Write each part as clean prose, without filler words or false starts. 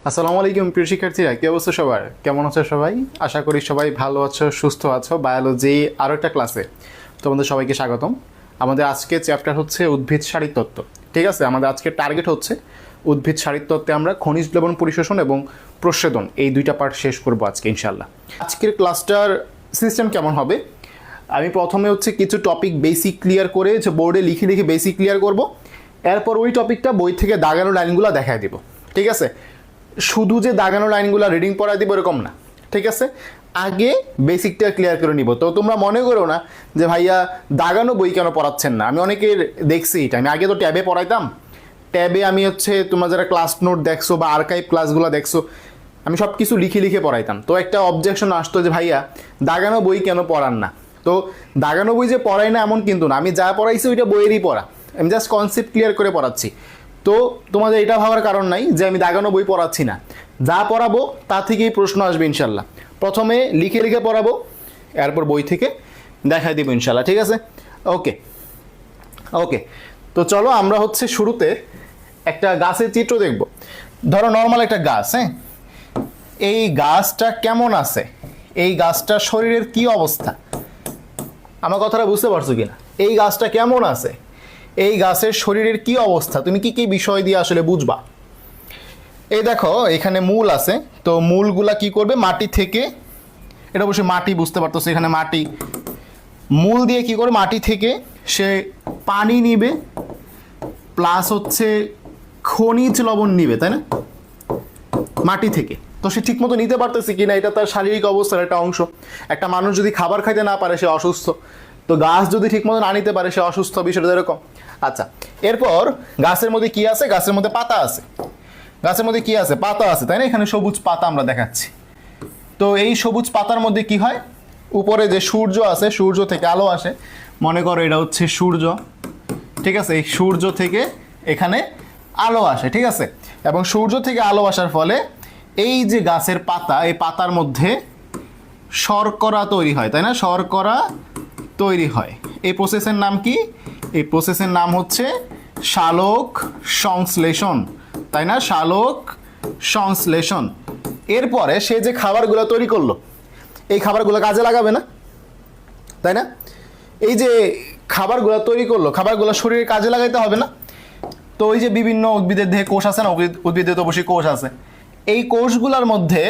আসসালামু আলাইকুম প্রিয় শিক্ষার্থীরা, কি অবস্থা সবার? কেমন আছো সবাই? আশা করি সবাই ভালো আছো, সুস্থ আছো। বায়োলজি আরও একটা ক্লাসে তোমাদের সবাইকে স্বাগতম। আমাদের আজকে চ্যাপ্টার হচ্ছে উদ্ভিদ শারীরতত্ত্ব। ঠিক আছে, আমাদের আজকের টার্গেট হচ্ছে উদ্ভিদ শারীরতত্ত্বে আমরা খনিজ লবণ পরিশোষণ এবং প্রচ্ছেদন এই দুইটা পার্ট শেষ করব আজকে ইনশাল্লাহ। আজকের ক্লাসটার সিস্টেম কেমন হবে? আমি প্রথমে হচ্ছে কিছু টপিক বেসিক ক্লিয়ার করে যে বোর্ডে লিখে লিখে বেসিক ক্লিয়ার করব। এরপর ওই টপিকটা বই থেকে দাগানো লাইনগুলো দেখায় দিব। ঠিক আছে, শুধু যে দাগানো লাইনগুলো রিডিং পড়াই দিব এরকম না। ঠিক আছে, আগে বেসিকটা ক্লিয়ার করে নিব। তো তোমরা মনে করো না যে ভাইয়া দাগানো বই কেন পড়াচ্ছেন না। আমি অনেকের দেখছি এটা, আমি আগে তো ট্যাবে পড়াইতাম। ট্যাবে আমি হচ্ছে তোমরা যারা ক্লাস নোট দেখছো বা আর্কাইভ ক্লাসগুলো দেখছো, আমি সব কিছু লিখে লিখে পড়াইতাম। তো একটা অবজেকশন আসতো যে ভাইয়া দাগানো বই কেন পড়ান না। তো দাগানো বই যে পড়াই না এমন কিন্তু না, আমি যা পড়াইছি ওইটা বইয়েরই পড়া। আমি জাস্ট কনসেপ্ট ক্লিয়ার করে পড়াচ্ছি। তো তোমাদের এটা ভাবার কারণ নাই যে আমি দাগানো বই পড়াচ্ছি না। যা পড়াবো তা থেকেই প্রশ্ন আসবে ইনশাল্লাহ। প্রথমে লিখে লিখে পড়াবো, এরপর বই থেকে দেখাই দিব ইনশাল্লাহ। ঠিক আছে, ওকে ওকে। তো চলো আমরা হচ্ছে শুরুতে একটা গাছের চিত্র দেখব। ধরো নর্মাল একটা গাছ, হ্যাঁ, এই গাছটা কেমন আছে, এই গাছটার শরীরের কি অবস্থা, আমার কথাটা বুঝতে পারছো কিনা? এই গাছটা কেমন আছে, এই গাছের শরীরের কি অবস্থা, তুমি কি কি বিষয় দিয়ে আসলে বুঝবা। এই দেখো এখানে মূল আছে, তো মূলগুলা কি করবে, মাটি থেকে, এটা অবশ্যই মাটি বুঝতে পারতেছো, এখানে মাটি, মূল দিয়ে কি করবে, মাটি থেকে সে পানি নিবে প্লাস হচ্ছে খনিজ লবণ নিবে, তাই না, মাটি থেকে। তো সে ঠিক মতো নিতে পারতেছে কিনা এটা তার শারীরিক অবস্থার একটা অংশ। একটা মানুষ যদি খাবার খাইতে না পারে সে অসুস্থ, তো গাছ যদি ঠিক মতো না নিতে পারে সে অসুস্থ, বিষয়টা এরকম। আচ্ছা, এরপর গাছের মধ্যে কি আছে, গাছের মধ্যে পাতা আছে। গাছের মধ্যে কি আছে, পাতা আছে, তাই না, এখানে সবুজ পাতা আমরা দেখাচ্ছি। তো এই সবুজ পাতার মধ্যে কি হয়, উপরে যে সূর্য আছে, সূর্য থেকে আলো আসে, মনে করো এটা হচ্ছে সূর্য। ঠিক আছে, এই সূর্য থেকে এখানে আলো আসে। ঠিক আছে, এবং সূর্য থেকে আলো আসার ফলে এই যে গাছের পাতা, এই পাতার মধ্যে শর্করা তৈরি হয়, তাই না, শর্করা তৈরি হয়। এই প্রসেসের নাম কি? এই প্রসেসের নাম হচ্ছে সালোক সংশ্লেষণ, তাই না, সালোক সংশ্লেষণ। এরপরে সে যে খাবারগুলো তৈরি করলো, এই খাবারগুলো কাজে লাগাবে না, তাই না? এই যে খাবারগুলো তৈরি করলো, খাবারগুলো শরীরে কাজে লাগাইতে হবে না? তো ওই যে বিভিন্ন উদ্ভিদের দেহে কোষ আছে না, উদ্ভিদের তো অবশ্যই কোষ আছে। এই কোষগুলোর মধ্যে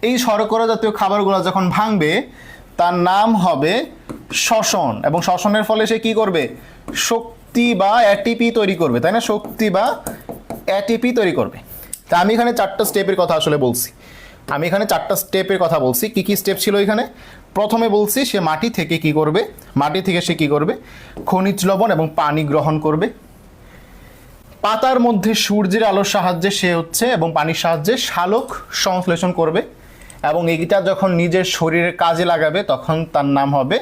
এই শর্করা জাতীয় খাবারগুলো যখন ভাঙবে তার নাম হবে শ্বসন, এবং শ্বসনের ফলে সে কি করবে, শক্তি বা অ্যাটিপি তৈরি করবে, তাই না, শক্তি বা অ্যাটিপি তৈরি করবে। তা আমি এখানে চারটা স্টেপের কথা আসলে বলছি, আমি এখানে চারটা স্টেপের কথা বলছি। কি কি স্টেপ ছিল এখানে? প্রথমে বলছি সে মাটি থেকে কি করবে, মাটি থেকে সে কি করবে, খনিজ লবণ এবং পানি গ্রহণ করবে। পাতার মধ্যে সূর্যের আলোর সাহায্যে সে হচ্ছে এবং পানির সাহায্যে সালোক সংশ্লেষণ করবে, এবং এইটা যখন নিজের শরীরে কাজে লাগাবে তখন তার নাম হবে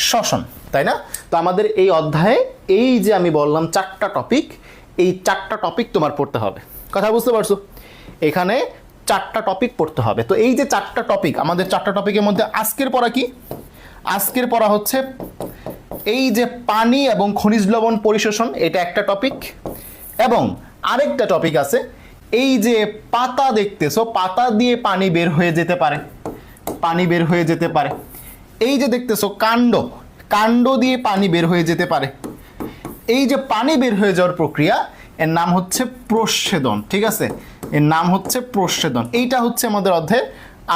শ্বসন, তাই না? তো আমাদের এই অধ্যায়ে এই যে আমি বললাম চারটা টপিক, এই চারটা টপিক তোমার পড়তে হবে। কথা বুঝতে পারছো? এখানে চারটা টপিক পড়তে হবে। তো এই যে চারটা টপিক, আমাদের চারটা টপিকের মধ্যে আজকের পড়া কি? আজকের পড়া হচ্ছে এই যে পানি এবং খনিজ লবণ পরিশোষণ, এটা একটা টপিক। এবং আরেকটা টপিক আছে, এই যে পাতা দেখতেছো, পাতা দিয়ে পানি বের হয়ে যেতে পারে, পানি বের হয়ে যেতে পারে। এই যে দেখতেছো কাণ্ড, কাণ্ড দিয়ে পানি বের হয়ে যেতে পারে। এই যে পানি বের হয়ে যাওয়ার প্রক্রিয়া, এর নাম হচ্ছে প্রচ্ছেদন। ঠিক আছে, এর নাম হচ্ছে প্রচ্ছেদন। এইটা হচ্ছে আমাদের অধ্যায়ের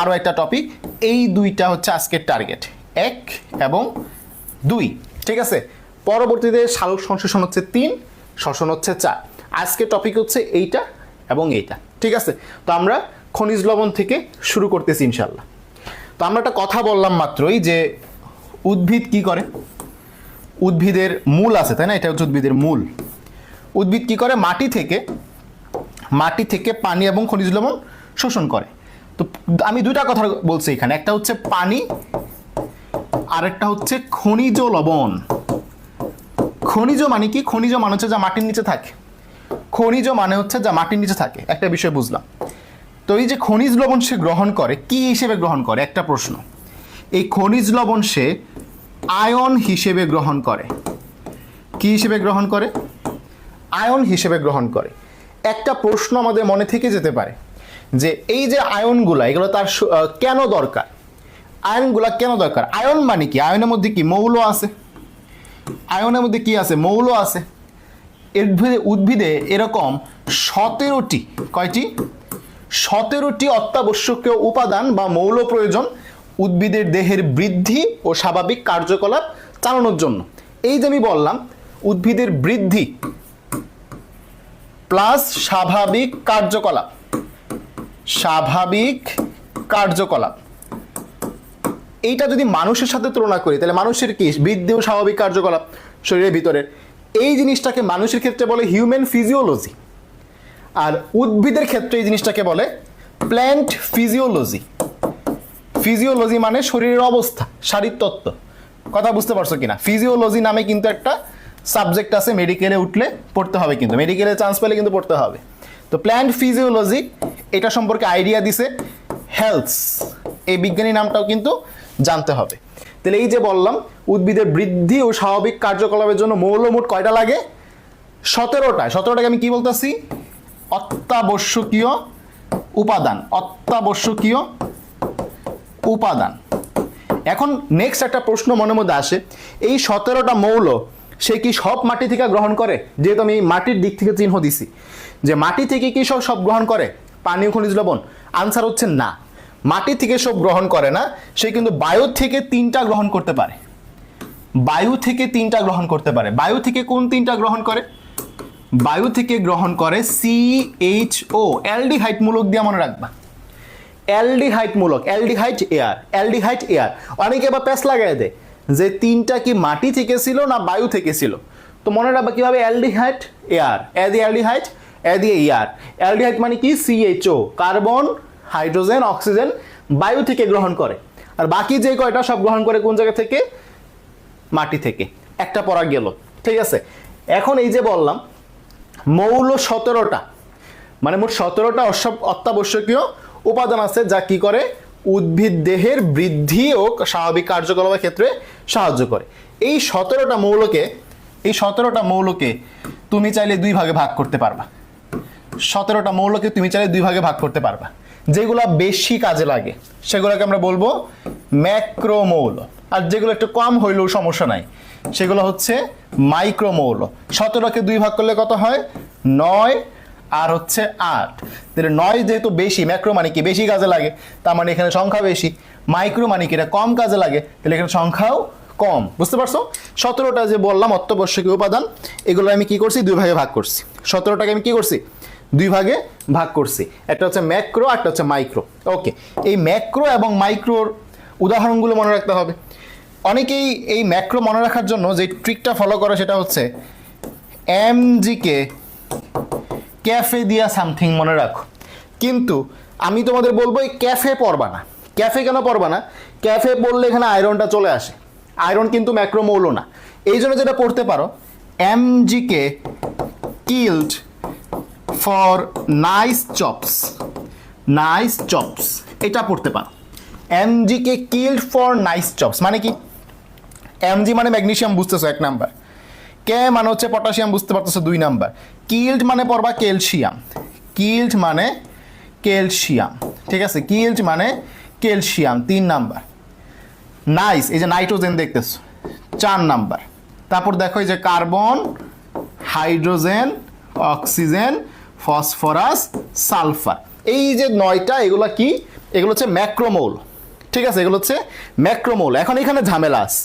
আরও একটা টপিক। এই দুইটা হচ্ছে আজকের টার্গেট, 1 এবং 2। ঠিক আছে, পরবর্তীতে সালোক সংশ্লেষণ হচ্ছে 3, শ্বসন হচ্ছে 4। আজকের টপিক হচ্ছে এইটা এবং এইটা। ঠিক আছে, তো আমরা খনিজ লবণ থেকে শুরু করতেছি ইনশাল্লাহ। তো আমরা একটা কথা বললাম মাত্রই যে উদ্ভিদ কি করে, উদ্ভিদের মূল আছে, তাই না, এটা হচ্ছে উদ্ভিদের মূল। উদ্ভিদ কি করে, মাটি থেকে পানি এবং খনিজ লবণ শোষণ করে। তো আমি দুইটা কথা বলছি এখানে, একটা হচ্ছে পানি, আরেকটা হচ্ছে খনিজ লবণ। খনিজ মানে কি? খনিজ মানে হচ্ছে যা মাটির নিচে থাকে, খনিজ মানে হচ্ছে যা মাটির নিচে থাকে। একটা বিষয় বুঝলাম। তো এই যে খনিজ লবণ সে গ্রহণ করে, কি হিসেবে গ্রহণ করে, একটা প্রশ্ন। এই খনিজ লবণ সে আয়ন হিসেবে গ্রহণ করে। কি হিসেবে গ্রহণ করে? আয়ন হিসেবে গ্রহণ করে। একটা প্রশ্ন আমাদের মনে থেকে যেতে পারে যে এই যে আয়নগুলা এগুলো তার কেন দরকার, আয়নগুলা কেন দরকার। আয়ন মানে কি, আয়নের মধ্যে কি মৌল আছে, আয়নের মধ্যে কি আছে, মৌল আছে। উদ্ভিদে এরকম 17টি, কয়টি, 17টি অত্যাবশ্যকীয় উপাদান বা মৌল প্রয়োজন উদ্ভিদের দেহের বৃদ্ধি ও স্বাভাবিক কার্যকলাপ চালানোর জন্য। এই যে আমি বললাম উদ্ভিদের বৃদ্ধি প্লাস স্বাভাবিক কার্যকলাপ, স্বাভাবিক কার্যকলাপ, এইটা যদি মানুষের সাথে তুলনা করি তাহলে মানুষের কি বৃদ্ধি ও স্বাভাবিক কার্যকলাপ শরীরের ভিতরে, এই জিনিসটাকে মানুষের ক্ষেত্রে বলে হিউম্যান ফিজিওলজি, আর উদ্ভিদের ক্ষেত্রে এই জিনিসটাকে বলে প্ল্যান্ট ফিজিওলজি। ফিজিওলজি মানে শরীরের অবস্থা, শারীরতত্ত্ব। কথা বুঝতে পারছো কিনা? ফিজিওলজি নামে কিন্তু একটা সাবজেক্ট আছে, মেডিকেলে উঠলে পড়তে হবে, কিন্তু মেডিকেলে চান্স পেলে কিন্তু পড়তে হবে। তো প্ল্যান্ট ফিজিওলজি এটা সম্পর্কে আইডিয়া দিছে হেলথ, এই বিজ্ঞানী নামটাও কিন্তু জানতে হবে। তাহলে এই যে বললাম উদ্ভিদের বৃদ্ধি ও স্বাভাবিক কার্যকলাপের জন্য মৌল মোট কয়টা লাগে? 17টা। 17টাকে আমি কি বলতেছি? অত্যাবশ্যকীয় উপাদান, অত্যাবশ্যকীয় উপাদান। এখন নেক্সট একটা প্রশ্ন মনের মধ্যে আসে, এই 17টা মৌল সে কি সব মাটি থেকে গ্রহণ করে? যেহেতু আমি মাটির দিক থেকে চিহ্ন দিছি যে মাটি থেকে কি সব গ্রহণ করে, পানি ও খনিজ লবণ? আনসার হচ্ছে না, মাটি থেকে সব গ্রহণ করে না, সে কিন্তু বায়ু থেকে 3টা গ্রহণ করতে পারে। বায়ু থেকে 3টা গ্রহণ করতে পারে। বায়ু থেকে কোন 3টা গ্রহণ করে? বায়ু থেকে গ্রহণ করে CHO, অ্যালডিহাইড মূলক দিয়ে মনে রাখবা, অ্যালডিহাইড মূলক, অ্যালডিহাইড এয়ার, অ্যালডিহাইড এয়ার। অনেকে আবার প্যাস লাগাই দেয় যে 3টা কি মাটি থেকে ছিল না বায়ু থেকে ছিল, তো মনে রাখবা কিভাবে, aldehyde air, aldehyde air. Aldehyde মানে কি? CHO, কার্বন, হাইড্রোজেন, অক্সিজেন বায়ু থেকে গ্রহণ করে, আর বাকি যে কয়টা সব গ্রহণ করে কোন জায়গা থেকে? মাটি থেকে। একটা পড়া গেল, ঠিক আছে। এখন এই যে বললাম মৌল 17টা, মানে মোট 17টা অত্যাবশ্যকীয় উপাদান আছে যা কি করে? উদ্ভিদ দেহের বৃদ্ধি ও স্বাভাবিক কার্যকলাপের ক্ষেত্রে সাহায্য করে। এই 17টা মৌলকে তুমি চাইলে 2 ভাগে ভাগ করতে পারবা। 17টা মৌলকে তুমি চাইলে 2 ভাগে ভাগ করতে পারবা। যেগুলো বেশি কাজে লাগে সেগুলোকে আমরা বলবো ম্যাক্রোমৌল, আর যেগুলো একটু কম হইলেও সমস্যা নাই সেগুলো হচ্ছে মাইক্রোমৌল। 17কে 2 ভাগ করলে কত হয়? 9 আর হচ্ছে 8। তাহলে 9 যেহেতু বেশি, ম্যাক্রো মানে কি বেশি কাজে লাগে, তার মানে এখানে সংখ্যা বেশি। মাইক্রো মানে কি এটা কম কাজে লাগে, তাহলে এখানে সংখ্যাও কম। বুঝতে পারছো? 17টা যে বললাম অত্যাবশ্যকীয় উপাদান, এগুলো আমি কি করছি? 2 ভাগে ভাগ করছি। 17টাকে আমি কি করছি? 2 ভাগে ভাগ করছি। একটা হচ্ছে ম্যাক্রো, একটা হচ্ছে মাইক্রো। ওকে, এই ম্যাক্রো এবং মাইক্রোর উদাহরণগুলো মনে রাখতে হবে। অনেকেই এই ম্যাক্রো মনে রাখার জন্য যে ট্রিকটা ফলো করে সেটা হচ্ছে MGকে ক্যাফে দিয়া সামথিং মনে রাখো, কিন্তু আমি তোমাদের বলবো এই ক্যাফে পড়বা না। ক্যাফে কেন পড়বা না? ক্যাফে পড়লে এখানে আয়রনটা চলে আসে, আয়রন কিন্তু ম্যাক্রোমৌল না। এই জন্য যেটা পড়তে পারো, MGকে killed for nice chops, nice chops, এটা পড়তে পারো। MGকে কিল্ড ফর নাইস চপস মানে কি? MG মানে ম্যাগনেসিয়াম, বুঝতেছো 1 নাম্বার। কে মানে হচ্ছে পটাশিয়াম, বুঝতে পারতেছো 2 নাম্বার। কিল্ড মানে পড়বা ক্যালসিয়াম, কিল্ড মানে ক্যালসিয়াম, ঠিক আছে। কিল্ড মানে ক্যালসিয়াম 3 নাম্বার। নাইস, এই যে নাইট্রোজেন দেখতেছো 4 নাম্বার। তারপর দেখো এই যে carbon, hydrogen, oxygen, phosphorus, sulphur, এই যে 9টা, এগুলো কি? এগুলো হচ্ছে ম্যাক্রোমৌল, ঠিক আছে। এগুলো হচ্ছে ম্যাক্রোমৌল। এখন এখানে ঝামেলা আছে,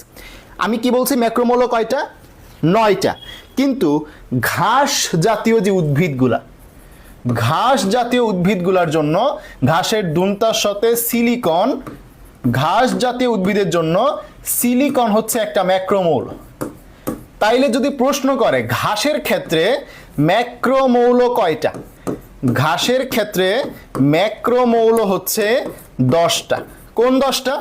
আমি কি বলছি ম্যাক্রোমৌল কয়টা? 9টা। কিন্তু ঘাস জাতীয় যে উদ্ভিদগুলা, ঘাস জাতীয় উদ্ভিদগুলার জন্য ঘাসের দুনতার সাথে সিলিকন, ঘাস জাতীয় উদ্ভিদের জন্য সিলিকন হচ্ছে একটা ম্যাক্রোমৌল। তাইলে যদি প্রশ্ন করে ঘাসের ক্ষেত্রে ম্যাক্রোমৌল কয়টা, ঘাসের ক্ষেত্রে ম্যাক্রোমৌল হচ্ছে 10টা। কোন 10টা?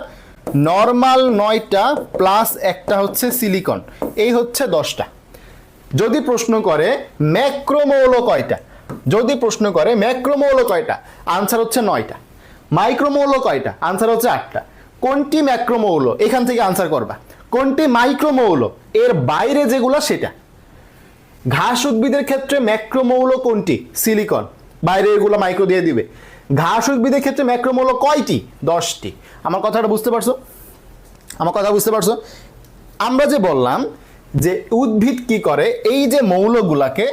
নর্মাল 9টা প্লাস একটা হচ্ছে সিলিকন, এই হচ্ছে 10টা। যদি প্রশ্ন করে ম্যাক্রোমৌল কয়টা, যদি প্রশ্ন করে ম্যাক্রোমৌল কয়টা, আনসার হচ্ছে 9টা। মাইক্রোমৌল কয়টা, আনসার হচ্ছে 8টা। কোনটি ম্যাক্রোমৌল এখান থেকে আনসার করবা, কোনটি মাইক্রোমৌল এর বাইরে যেগুলো সেটা। ঘাস উদ্ভিদের ক্ষেত্রে ম্যাক্রোমৌল কোনটি? সিলিকন, বাইরে এগুলো মাইক্রো দিয়ে দিবে। ঘাস উদ্ভিদের ক্ষেত্রে ম্যাক্রোমৌল কয়টি? 10টি। আমার কথাটা বুঝতে পারছো? আমার কথা বুঝতে পারছো? আমরা যে বললাম যে উদ্ভিদ কি করে, এই যে মৌলগুলাকে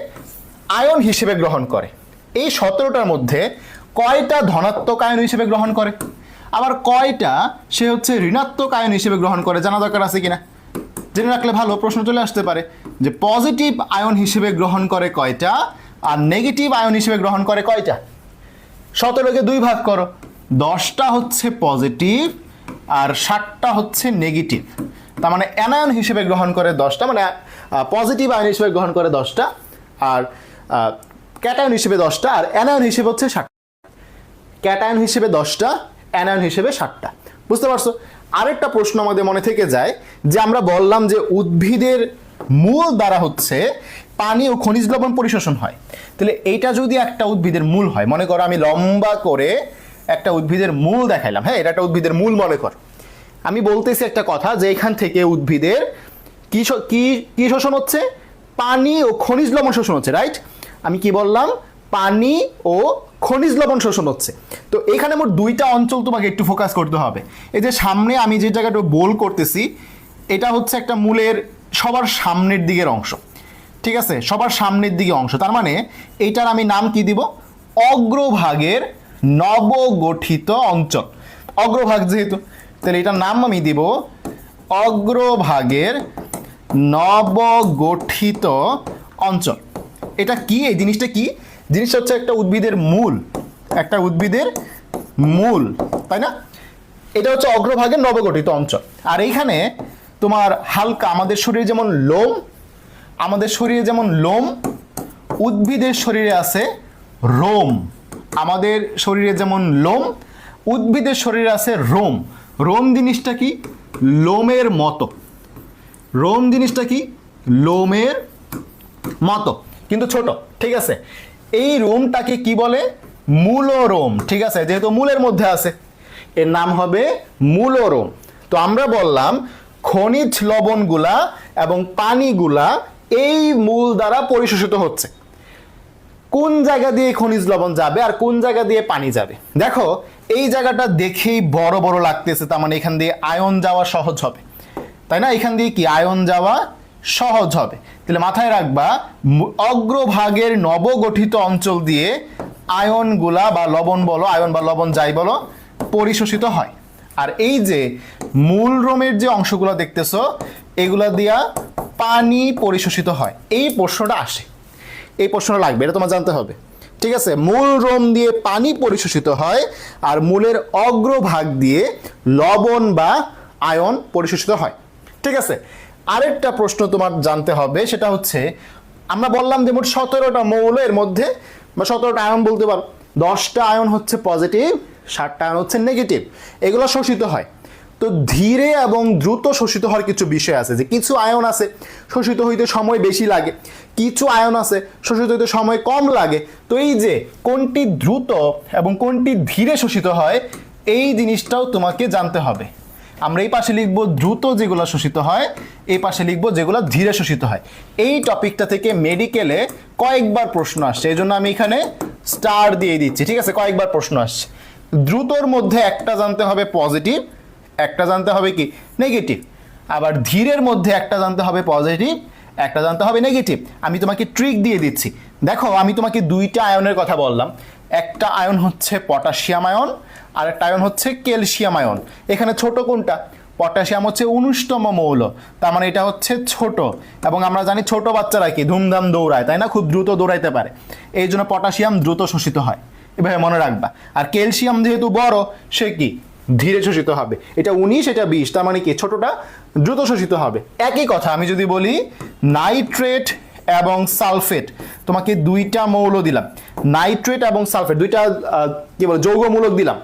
আয়ন হিসেবে গ্রহণ করে, এই 17টার মধ্যে কয়টা ধনাত্মক আয়ন হিসেবে গ্রহণ করে, আবার কয়টা সে হচ্ছে ঋণাত্মক আয়ন হিসেবে গ্রহণ করে, জানা দরকার আছে কিনা? জেনে রাখলে ভালো, প্রশ্ন চলে আসতে পারে যে পজিটিভ আয়ন হিসেবে গ্রহণ করে কয়টা আর নেগেটিভ আয়ন হিসেবে গ্রহণ করে কয়টা। 17কে 2 ভাগ করো, 10টা হচ্ছে পজিটিভ আর 60টা হচ্ছে নেগেটিভ। তার মানে অ্যানায়ন হিসেবে গ্রহণ করে 10টা, মানে পজিটিভ আয়ন হিসেবে গ্রহণ করে 10টা, আর ক্যাটায়ন হিসেবে 10টা, আর অ্যানায়ন হিসেবে হচ্ছে 60টা। ক্যাটায়ন হিসেবে 10টা, অ্যানায়ন হিসেবে 60টা। বুঝতে পারছো? আরেকটা প্রশ্ন আমাদের মনে থেকে যায় যে আমরা বললাম যে উদ্ভিদের মূল দ্বারা হচ্ছে পানি ও খনিজ লবণ পরিশোষণ হয়। তাহলে এইটা যদি একটা উদ্ভিদের মূল হয়, মনে করো আমি লম্বা করে একটা উদ্ভিদের মূল দেখাইলাম, হ্যাঁ এটা একটা উদ্ভিদের মূল মনে কর। আমি বলতেছি একটা কথা যে এখান থেকে উদ্ভিদের কি কি শোষণ হচ্ছে? পানি ও খনিজ লবণ শোষণ হচ্ছে, রাইট? আমি কি বললাম? পানি ও খনিজ লবণ শোষণ হচ্ছে। তো এখানে মোট 2টা অঞ্চল তোমাকে একটু ফোকাস করতে হবে। এই যে সামনে আমি যে জায়গাটা বোল করতেছি, এটা হচ্ছে একটা মূলের সবার সামনের দিকের অংশ, ঠিক আছে? সবার সামনের দিকে অংশ, তার মানে এইটার আমি নাম কি দিব? অগ্রভাগের নবগঠিত অঞ্চল। অগ্রভাগ যেহেতু, তাহলে এটার নাম আমি দিব অগ্রভাগের নবগঠিত অঞ্চল। এটা কি? এই জিনিসটা কি? জিনিসটা হচ্ছে একটা উদ্ভিদের মূল, একটা উদ্ভিদের মূল, তাই না? এটা হচ্ছে অগ্রভাগের নবগঠিত অঞ্চল। আর এইখানে তোমার হালকা, আমাদের শরীরে যেমন লোম, আমাদের শরীরে যেমন লোম, উদ্ভিদের শরীরে আছে রোম। আমাদের শরীরে যেমন লোম, উদ্ভিদের শরীরে আছে রোম। রোম জিনিসটা কি? লোমের মতো। রোম জিনিসটা কি? লোমের মতো, কিন্তু ছোট, ঠিক আছে? এই রোমটাকে কি বলে? মূলরোম, ঠিক আছে? যেহেতু মূলের মধ্যে আছে, এর নাম হবে মূলরোম। তো আমরা বললাম খনিজ লবণগুলা এবং পানিগুলা এই মূল দ্বারা পরিশোষিত হচ্ছে। কোন জায়গা দিয়ে খনিজ লবণ যাবে আর কোন জায়গা দিয়ে পানি যাবে? দেখো এই জায়গাটা দেখেই বড় বড় লাগতেছে, তার মানে এখান দিয়ে আয়ন যাওয়া সহজ হবে, তাই না? এখান দিয়ে কি আয়ন যাওয়া সহজ হবে। তাহলে মাথায় রাখবা অগ্রভাগের নবগঠিত অঞ্চল দিয়ে আয়নগুলা বা লবণ বলো, আয়ন বা লবণ যাই বলো, পরিশোষিত হয়। আর এই যে মূল রোমের যে অংশগুলো দেখতেছো, এগুলা দিয়া পানি পরিশোষিত হয়। এই প্রশ্নটা আসে, এই প্রশ্নটা লাগবে, এটা তোমার জানতে হবে, ঠিক আছে? মূল রোম দিয়ে পানি পরিশোষিত হয় আর মূলের অগ্রভাগ দিয়ে লবণ বা আয়ন পরিশোষিত হয়, ঠিক আছে? আরেকটা প্রশ্ন তোমার জানতে হবে, সেটা হচ্ছে আমরা বললাম যে মোট 17টা মৌলের মধ্যে বা 17টা আয়ন বলতে পারো, 10টা আয়ন হচ্ছে পজিটিভ, 60টা আয়ন হচ্ছে নেগেটিভ। এগুলো শোষিত হয়। তো ধীরে এবং দ্রুত শোষিত হওয়ার কিছু বিষয় আছে, যে কিছু আয়ন আছে শোষিত হইতে সময় বেশি লাগে, কিছু আয়ন আছে শোষিত হইতে সময় কম লাগে। তো এই যে কোনটি দ্রুত এবং কোনটি ধীরে শোষিত হয়, এই জিনিসটাও তোমাকে জানতে হবে। আমরা এই পাশে লিখবো দ্রুত যেগুলো শোষিত হয়, এই পাশে লিখবো যেগুলো ধীরে শোষিত হয়। এই টপিকটা থেকে মেডিকেলে কয়েকবার প্রশ্ন আসছে, এই জন্য আমি এখানে স্টার দিয়ে দিচ্ছি, ঠিক আছে? কয়েকবার প্রশ্ন আসছে। দ্রুতর মধ্যে একটা জানতে হবে পজিটিভ, একটা জানতে হবে কি নেগেটিভ, আবার ধীরের মধ্যে একটা জানতে হবে পজিটিভ, একটা জানতে হবে নেগেটিভ। আমি তোমাকে ট্রিক দিয়ে দিচ্ছি। দেখো আমি তোমাকে 2টা আয়নের কথা বললাম, একটা আয়ন হচ্ছে পটাশিয়াম আয়ন আর একটা আয়ন হচ্ছে ক্যালসিয়াম আয়ন। এখানে ছোট কোনটা? পটাশিয়াম হচ্ছে 19তম মৌল, তার মানে এটা হচ্ছে ছোট। এবং আমরা জানি ছোট বাচ্চারা কি ধুমধাম দৌড়ায়, তাই না? খুব দ্রুত দৌড়াইতে পারে, এই জন্য পটাশিয়াম দ্রুত শোষিত হয়, এভাবে মনে রাখবা। আর ক্যালসিয়াম যেহেতু বড়, সে কি ধীরে শোষিত হবে। এটা 19, এটা 20, তার মানে কি ছোটটা দ্রুত শোষিত হবে। একই কথা আমি যদি বলি নাইট্রেট এবং সালফেট, তোমাকে 2টা মৌল দিলাম, নাইট্রেট এবং সালফেট, 2টা কি বলে যৌগমূলক দিলাম।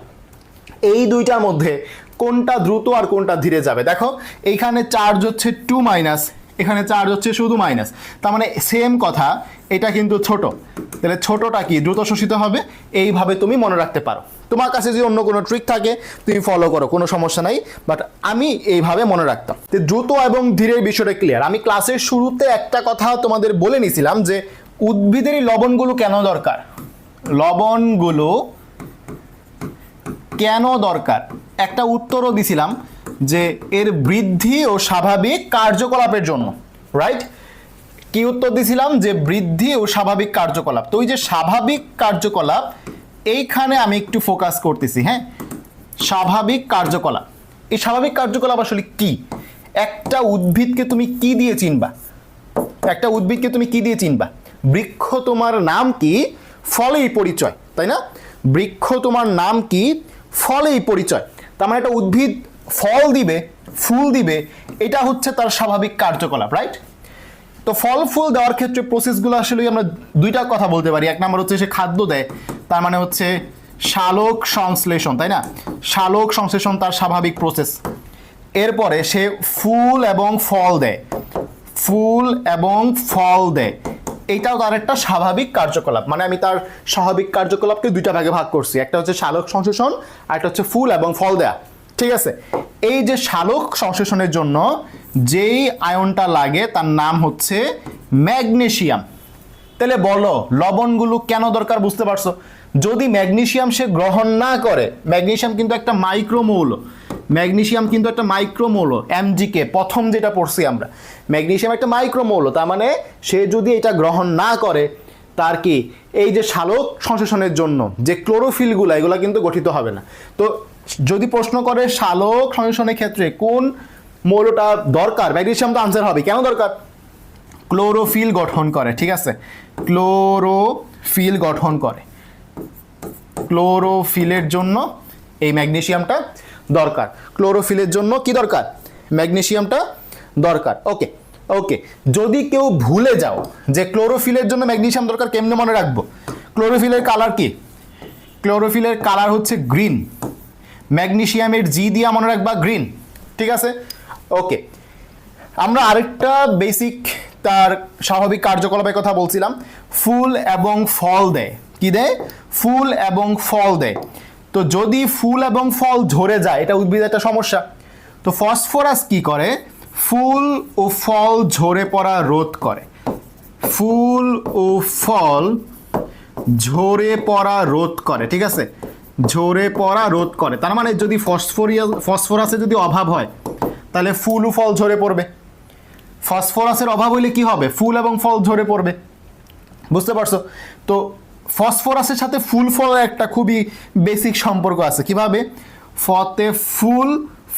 এই 2টার মধ্যে কোনটা দ্রুত আর কোনটা ধীরে যাবে? দেখো এইখানে চার্জ হচ্ছে 2-, এখানে চার্জ হচ্ছে শুধু মাইনাস, তার মানে সেম কথা, এটা কিন্তু ছোট। তাহলে ছোটটা কি দ্রুত শোষিত হবে। এইভাবে তুমি মনে রাখতে পারো। তোমার কাছে যদি অন্য কোনো ট্রিক থাকে তুমি ফলো করো, কোনো সমস্যা নাই, বাট আমি এইভাবে মনে রাখতাম। তো দ্রুত এবং ধীরের বিষয়টা ক্লিয়ার। আমি ক্লাসের শুরুতে একটা কথা তোমাদের বলে নিয়েছিলাম যে উদ্ভিদের এই লবণগুলো কেন দরকার। লবণগুলো কেন দরকার, একটা উত্তরও দিছিলাম যে এর বৃদ্ধি ও স্বাভাবিক কার্যকলাপের জন্য, রাইট? কি উত্তর দিছিলাম? যে বৃদ্ধি ও স্বাভাবিক কার্যকলাপ। তো ওই যে স্বাভাবিক কার্যকলাপ, এইখানে আমি একটু ফোকাস করতেছি। হ্যাঁ, স্বাভাবিক কার্যকলাপ, এই স্বাভাবিক কার্যকলাপ আসলে কি? একটা উদ্ভিদকে তুমি কি দিয়ে চিনবা? একটা উদ্ভিদকে তুমি কি দিয়ে চিনবা? বৃক্ষ তোমার নাম কি, ফলেই পরিচয়, তাই না? বৃক্ষ তোমার নাম কি, ফলেই পরিচয়। তার মানে একটা উদ্ভিদ ফল দিবে, ফুল দিবে, এটা হচ্ছে তার স্বাভাবিক কার্যকলাপ, রাইট? তো ফল ফুল দেওয়ার ক্ষেত্রে প্রসেসগুলো আসলে আমরা দুইটা কথা বলতে পারি। এক নম্বর হচ্ছে সে খাদ্য দেয়, তার মানে হচ্ছে সালোক সংশ্লেষণ, তাই না? সালোক সংশ্লেষণ তার স্বাভাবিক প্রসেস। এরপরে সে ফুল এবং ফল দেয়, ফুল এবং ফল দেয়, এটাও তার একটা স্বাভাবিক কার্যকলাপ। মানে আমি তার স্বাভাবিক কার্যকলাপকে দুইটা ভাগে ভাগ করছি, একটা হচ্ছে সালোক সংশ্লেষণ আর একটা হচ্ছে ফুল এবং ফল দেয়া। ঠিক আছে, এই যে সালোক সংশ্লেষণের জন্য যেই আয়নটা লাগে তার নাম হচ্ছে ম্যাগনেসিয়াম। তাহলে বলো লবণগুলো কেন দরকার, বুঝতে পারছো? যদি ম্যাগনেসিয়াম সে গ্রহণ না করে, ম্যাগনেসিয়াম কিন্তু একটা মাইক্রোমৌল, ম্যাগনেসিয়াম কিন্তু একটা মাইক্রোমৌল, এমজিকে প্রথম যেটা পড়ছি আমরা, ম্যাগনেসিয়াম একটা মাইক্রোমৌল। তার মানে সে যদি এটা গ্রহণ না করে, তার কি এই যে সালোক সংশ্লেষণের জন্য যে ক্লোরোফিলগুলো, এগুলো কিন্তু গঠিত হবে না। তো যদি প্রশ্ন করে সালোক সংশ্লেষণের ক্ষেত্রে কোন মৌলটা দরকার, ম্যাগনেসিয়াম তো আনসার হবে। কেন দরকার? ক্লোরোফিল গঠন করে। ঠিক আছে, ক্লোরোফিল গঠন করে, ক্লোরোফিলের জন্য এই ম্যাগনেসিয়ামটা দরকার। ক্লোরোফিলের জন্য কি দরকার? ম্যাগনেসিয়ামটা দরকার। ওকে ওকে, যদি কেউ ভুলে যাও যে ক্লোরোফিলের জন্য ম্যাগনেসিয়াম দরকার, কেমনে মনে রাখবো? ক্লোরোফিলের কালার কি? ক্লোরোফিলের কালার হচ্ছে গ্রিন, ম্যাগনেসিয়ামের জি দিয়া মনে রাখবা গ্রিন। ঠিক আছে, ওকে। আমরা আরেকটা বেসিক তার স্বাভাবিক কার্যকলাপের কথা বলছিলাম, ফুল এবং ফল দেয়। কি দেয়? ফুল এবং ফল দেয়। তো যদি ফুল এবং ফল ঝরে যায়, এটা উদ্ভিদের একটা সমস্যা। তো ফসফরাস কি করে? ফুল ও ফল ঝরে পড়া রোধ করে, ফুল ও ফল ঝরে পড়া রোধ করে। ঠিক আছে, ঝরে পড়া রোধ করে। তার মানে যদি ফসফরাসের যদি অভাব হয়, তাহলে ফুল ও ফল ঝরে পড়বে। ফসফরাসের অভাব হইলে কি হবে? ফুল এবং ফল ঝরে পড়বে। বুঝতে পারছো? তো ফসফরাসের সাথে ফুল ফলের একটা খুবই বেসিক সম্পর্ক আছে। কিভাবে? ফতে ফুল,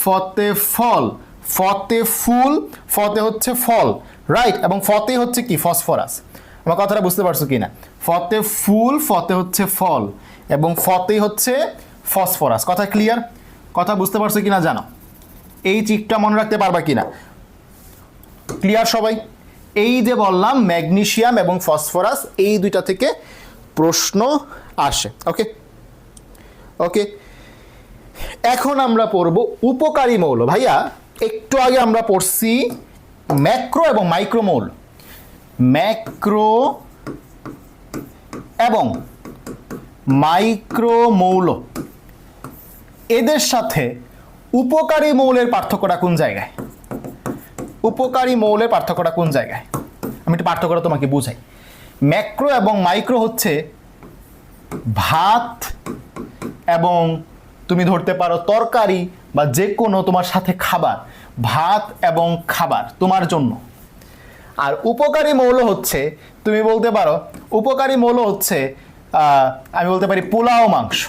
ফতে ফল, ফতে ফুল, ফতে হচ্ছে ফল, রাইট? এবং ফতে হচ্ছে কি? ফসফরাস। আমার কথাটা বুঝতে পারছো কিনা? ফতে ফুল, ফতে হচ্ছে ফল, এবং ফতে হচ্ছে ফসফরাস। কথা ক্লিয়ার? কথা বুঝতে পারছো কিনা জানো? এই চিকটা মনে রাখতে পারবা কিনা? ক্লিয়ার সবাই? এই যে বললাম ম্যাগনেসিয়াম এবং ফসফরাস, এই দুইটা থেকে প্রশ্ন আসে। ওকে ওকে, এখন আমরা পড়ব উপকারী মৌল। ভাইয়া একটু আগে আমরা পড়ছি ম্যাক্রো এবং মাইক্রো মৌল, ম্যাক্রো এবং মাইক্রো মৌল, এদের সাথে উপকারী মৌলের পার্থক্যটা কোন জায়গায়? উপকারী মৌলের পার্থক্যটা কোন জায়গায়? আমি একটু পার্থক্যটা তোমাকে বুঝাই। ম্যাক্রো এবং মাইক্রো হচ্ছে ভাত এবং তুমি ধরতে পারো তরকারি বা যে কোনো তোমার সাথে খাবার, ভাত এবং খাবার তোমার জন্য। আর উপকারী মৌল হচ্ছে, তুমি বলতে পারো উপকারী মৌল হচ্ছে আমি বলতে পারি পোলাও মাংস,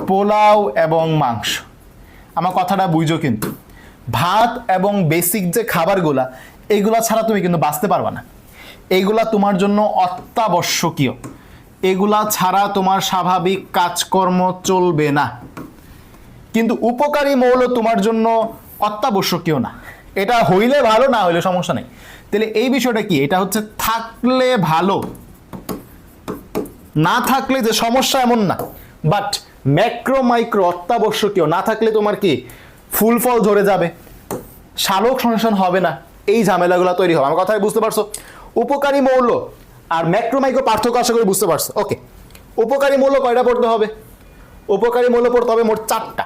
পোলাও এবং মাংস। আমার কথাটা বুঝো কিন্তু, ভাত এবং বেসিক যে খাবারগুলা, এইগুলা ছাড়া তুমি কিন্তু বাঁচতে পারবা না। এইগুলা তোমার জন্য অত্যাবশ্যকীয়, এগুলা ছাড়া তোমার স্বাভাবিক কাজকর্ম চলবে না। কিন্তু উপকারী মৌল তোমার জন্য অত্যাবশ্যকীয় না। এটা হইলে ভালো, না হইলে সমস্যা নেই। তাহলে এই বিষয়টা কি? এটা হচ্ছে থাকলে ভালো, না থাকলে যে সমস্যা এমন না। বাট ম্যাক্রো মাইক্রো অত্যাবশ্যকীয়, না থাকলে তোমার কি ফুল ফল ঝরে যাবে, সালোক সংশ্লেষণ হবে না, এই ঝামেলাগুলো তৈরি হবে। আমার কথাই বুঝতে পারছো? উপকারী মৌল আর ম্যাক্রো মাইক্রো পার্থক্য আশা করি বুঝতে পারছো। ওকে, উপকারী মৌল কয়টা পড়তে হবে? উপকারী মৌল পড়তে হবে মোট 4টা।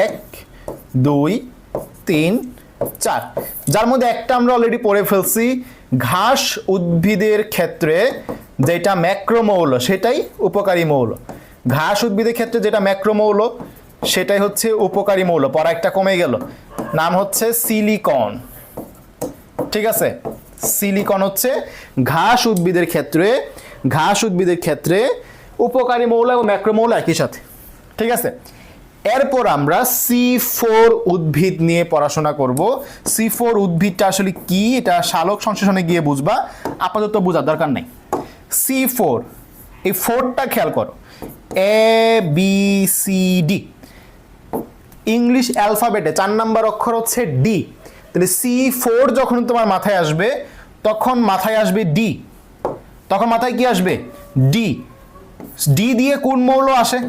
1 2 3 4, যার মধ্যে একটা আমরা অলরেডি পড়ে ফেলছি, ঘাস উদ্ভিদের ক্ষেত্রে যেটা ম্যাক্রো মৌল সেটাই উপকারী মৌল। ঘাস উদ্ভিদের ক্ষেত্রে যেটা ম্যাক্রোমৌল সেটাই হচ্ছে উপকারী মৌল। পরে একটা কমে গেল, নাম হচ্ছে সিলিকন। ঠিক আছে, সিলিকন হচ্ছে ঘাস উদ্ভিদের ক্ষেত্রে উপকারী মৌল এবং ম্যাক্রোমৌল একই সাথে। ঠিক আছে, এরপর আমরা C4 উদ্ভিদ নিয়ে পড়াশোনা করব। C4 উদ্ভিদটা আসলে কি এটা সালোক সংশ্লেষণে গিয়ে বুঝবা, আপাতত বোঝার দরকার নেই। C4, এই 4টা খেয়াল করো, ABCD, ইংলিশ অ্যালফাবেটে 4 নাম্বার অক্ষর হচ্ছে ডি। তাহলে C4 যখন তোমার মাথায় আসবে তখন মাথায় আসবে ডি, তখন মাথায় কি আসবে? ডি। ডি দিয়ে কোন মৌল আসে?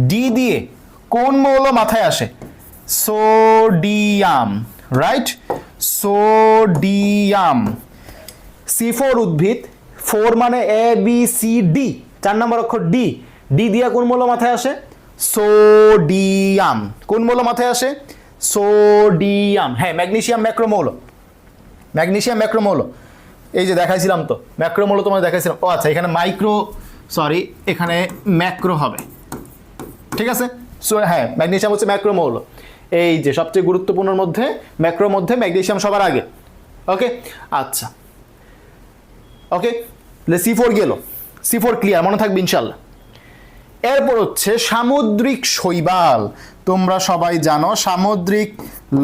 ডি দিয়ে কোন মৌল মাথায় আসে? Sodium, right? সোডিয়াম। C4 উদ্ভিদ, 4 মানে ABCD, 4 নম্বর অক্ষর ডি। ডি দিয়ে কোন মৌল মাথায় আসে? সোডিয়াম। কোন মৌল মাথায় আসে? সোডিয়াম। হ্যাঁ, ম্যাগনেসিয়াম ম্যাক্রোমৌল, ম্যাগনেসিয়াম ম্যাক্রোমৌল। এই যে দেখাইছিলাম তো ম্যাক্রোমৌল, তোমার দেখাইছিলাম। ও আচ্ছা, এখানে এখানে ম্যাক্রো হবে। ঠিক আছে, সো হ্যাঁ, ম্যাগনেসিয়াম হচ্ছে ম্যাক্রোমৌল। এই যে সবচেয়ে গুরুত্বপূর্ণর মধ্যে ম্যাক্রোর মধ্যে ম্যাগনেসিয়াম সবার আগে। ওকে, আচ্ছা, ওকে, C4 গেল। C4 ক্লিয়ার, মনে থাকবে ইনশাল্লাহ। এরপর হচ্ছে সামুদ্রিক শৈবাল। তোমরা সবাই জানো সামুদ্রিক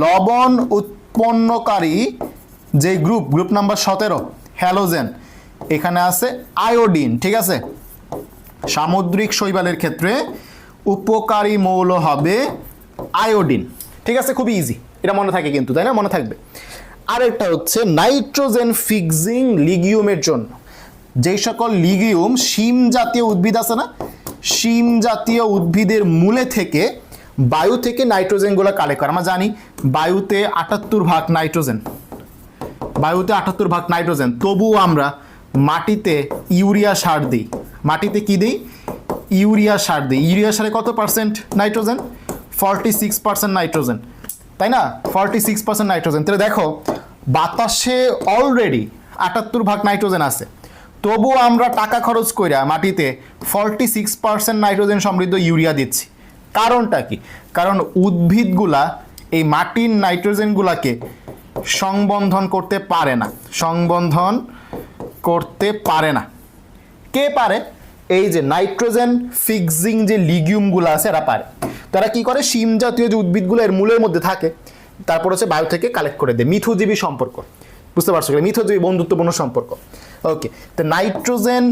লবণ উৎপন্নকারী যে গ্রুপ নাম্বার 17, হ্যালোজেন, এখানে আছে আয়োডিন। ঠিক আছে, সামুদ্রিক শৈবালের ক্ষেত্রে উপকারী মৌল হবে আয়োডিন। ঠিক আছে, খুবই ইজি, এটা মনে থাকে কিন্তু, তাই না? মনে থাকবে। আরেকটা হচ্ছে নাইট্রোজেন ফিক্সিং লিগিউমের জন্য, যেই সকল লিগিউম শিম জাতীয় উদ্ভিদ আছে না, শিম জাতীয় উদ্ভিদের মূলে থেকে বায়ু থেকে নাইট্রোজেনগুলো কালেক্ট করে। আমরা জানি বায়ুতে 78 ভাগ নাইট্রোজেন, তবুও আমরা মাটিতে ইউরিয়া সার দিই। মাটিতে কি দিই? ইউরিয়া সার দিই। ইউরিয়া সারে কত পার্সেন্ট নাইট্রোজেন? 46% নাইট্রোজেন, তাই না? 46% নাইট্রোজেন। তাহলে দেখো বাতাসে অলরেডি 78 ভাগ নাইট্রোজেন আছে, তবুও আমরা টাকা খরচ কইরা মাটিতে 46% নাইট্রোজেন সমৃদ্ধ ইউরিয়া দিচ্ছি। কারণটা কি? কারণ উদ্ভিদগুলা এই মাটির নাইট্রোজেনগুলাকে সংবন্ধন করতে পারে না। কে পারে? এই যে নাইট্রোজেন ফিক্সিং যে লিগিউমগুলো আছে এরা পারে। তারা কি করে? শিম জাতীয় যে উদ্ভিদগুলো এর মূলের মধ্যে থাকে, তারপর হচ্ছে বায়ু থেকে কালেক্ট করে দেয়। মিথজীবী সম্পর্ক, বুঝতে পারছো? মিথজীবী বন্ধুত্বপূর্ণ সম্পর্ক। ওকে, তো নাইট্রোজেন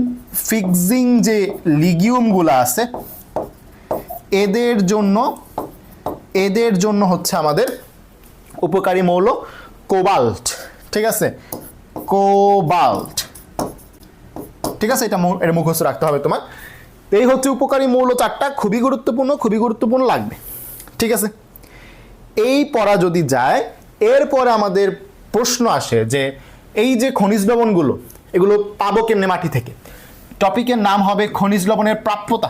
ফিক্সিং যে লিগিউমগুলো আছে এদের জন্য হচ্ছে আমাদের উপকারী মৌল কোবাল্ট। ঠিক আছে, কোবাল্ট। ঠিক আছে, এটা মুখস্থ রাখতে হবে তোমার। এই হচ্ছে উপকারী মৌল 4টা, খুবই গুরুত্বপূর্ণ লাগবে। ঠিক আছে, এই পড়া যদি যায়, এরপরে আমাদের প্রশ্ন আসে যে এই যে খনিজ লবণগুলো, এগুলো পাবো কেমনে মাটি থেকে? টপিকের নাম হবে খনিজ লবণের প্রাপ্যতা।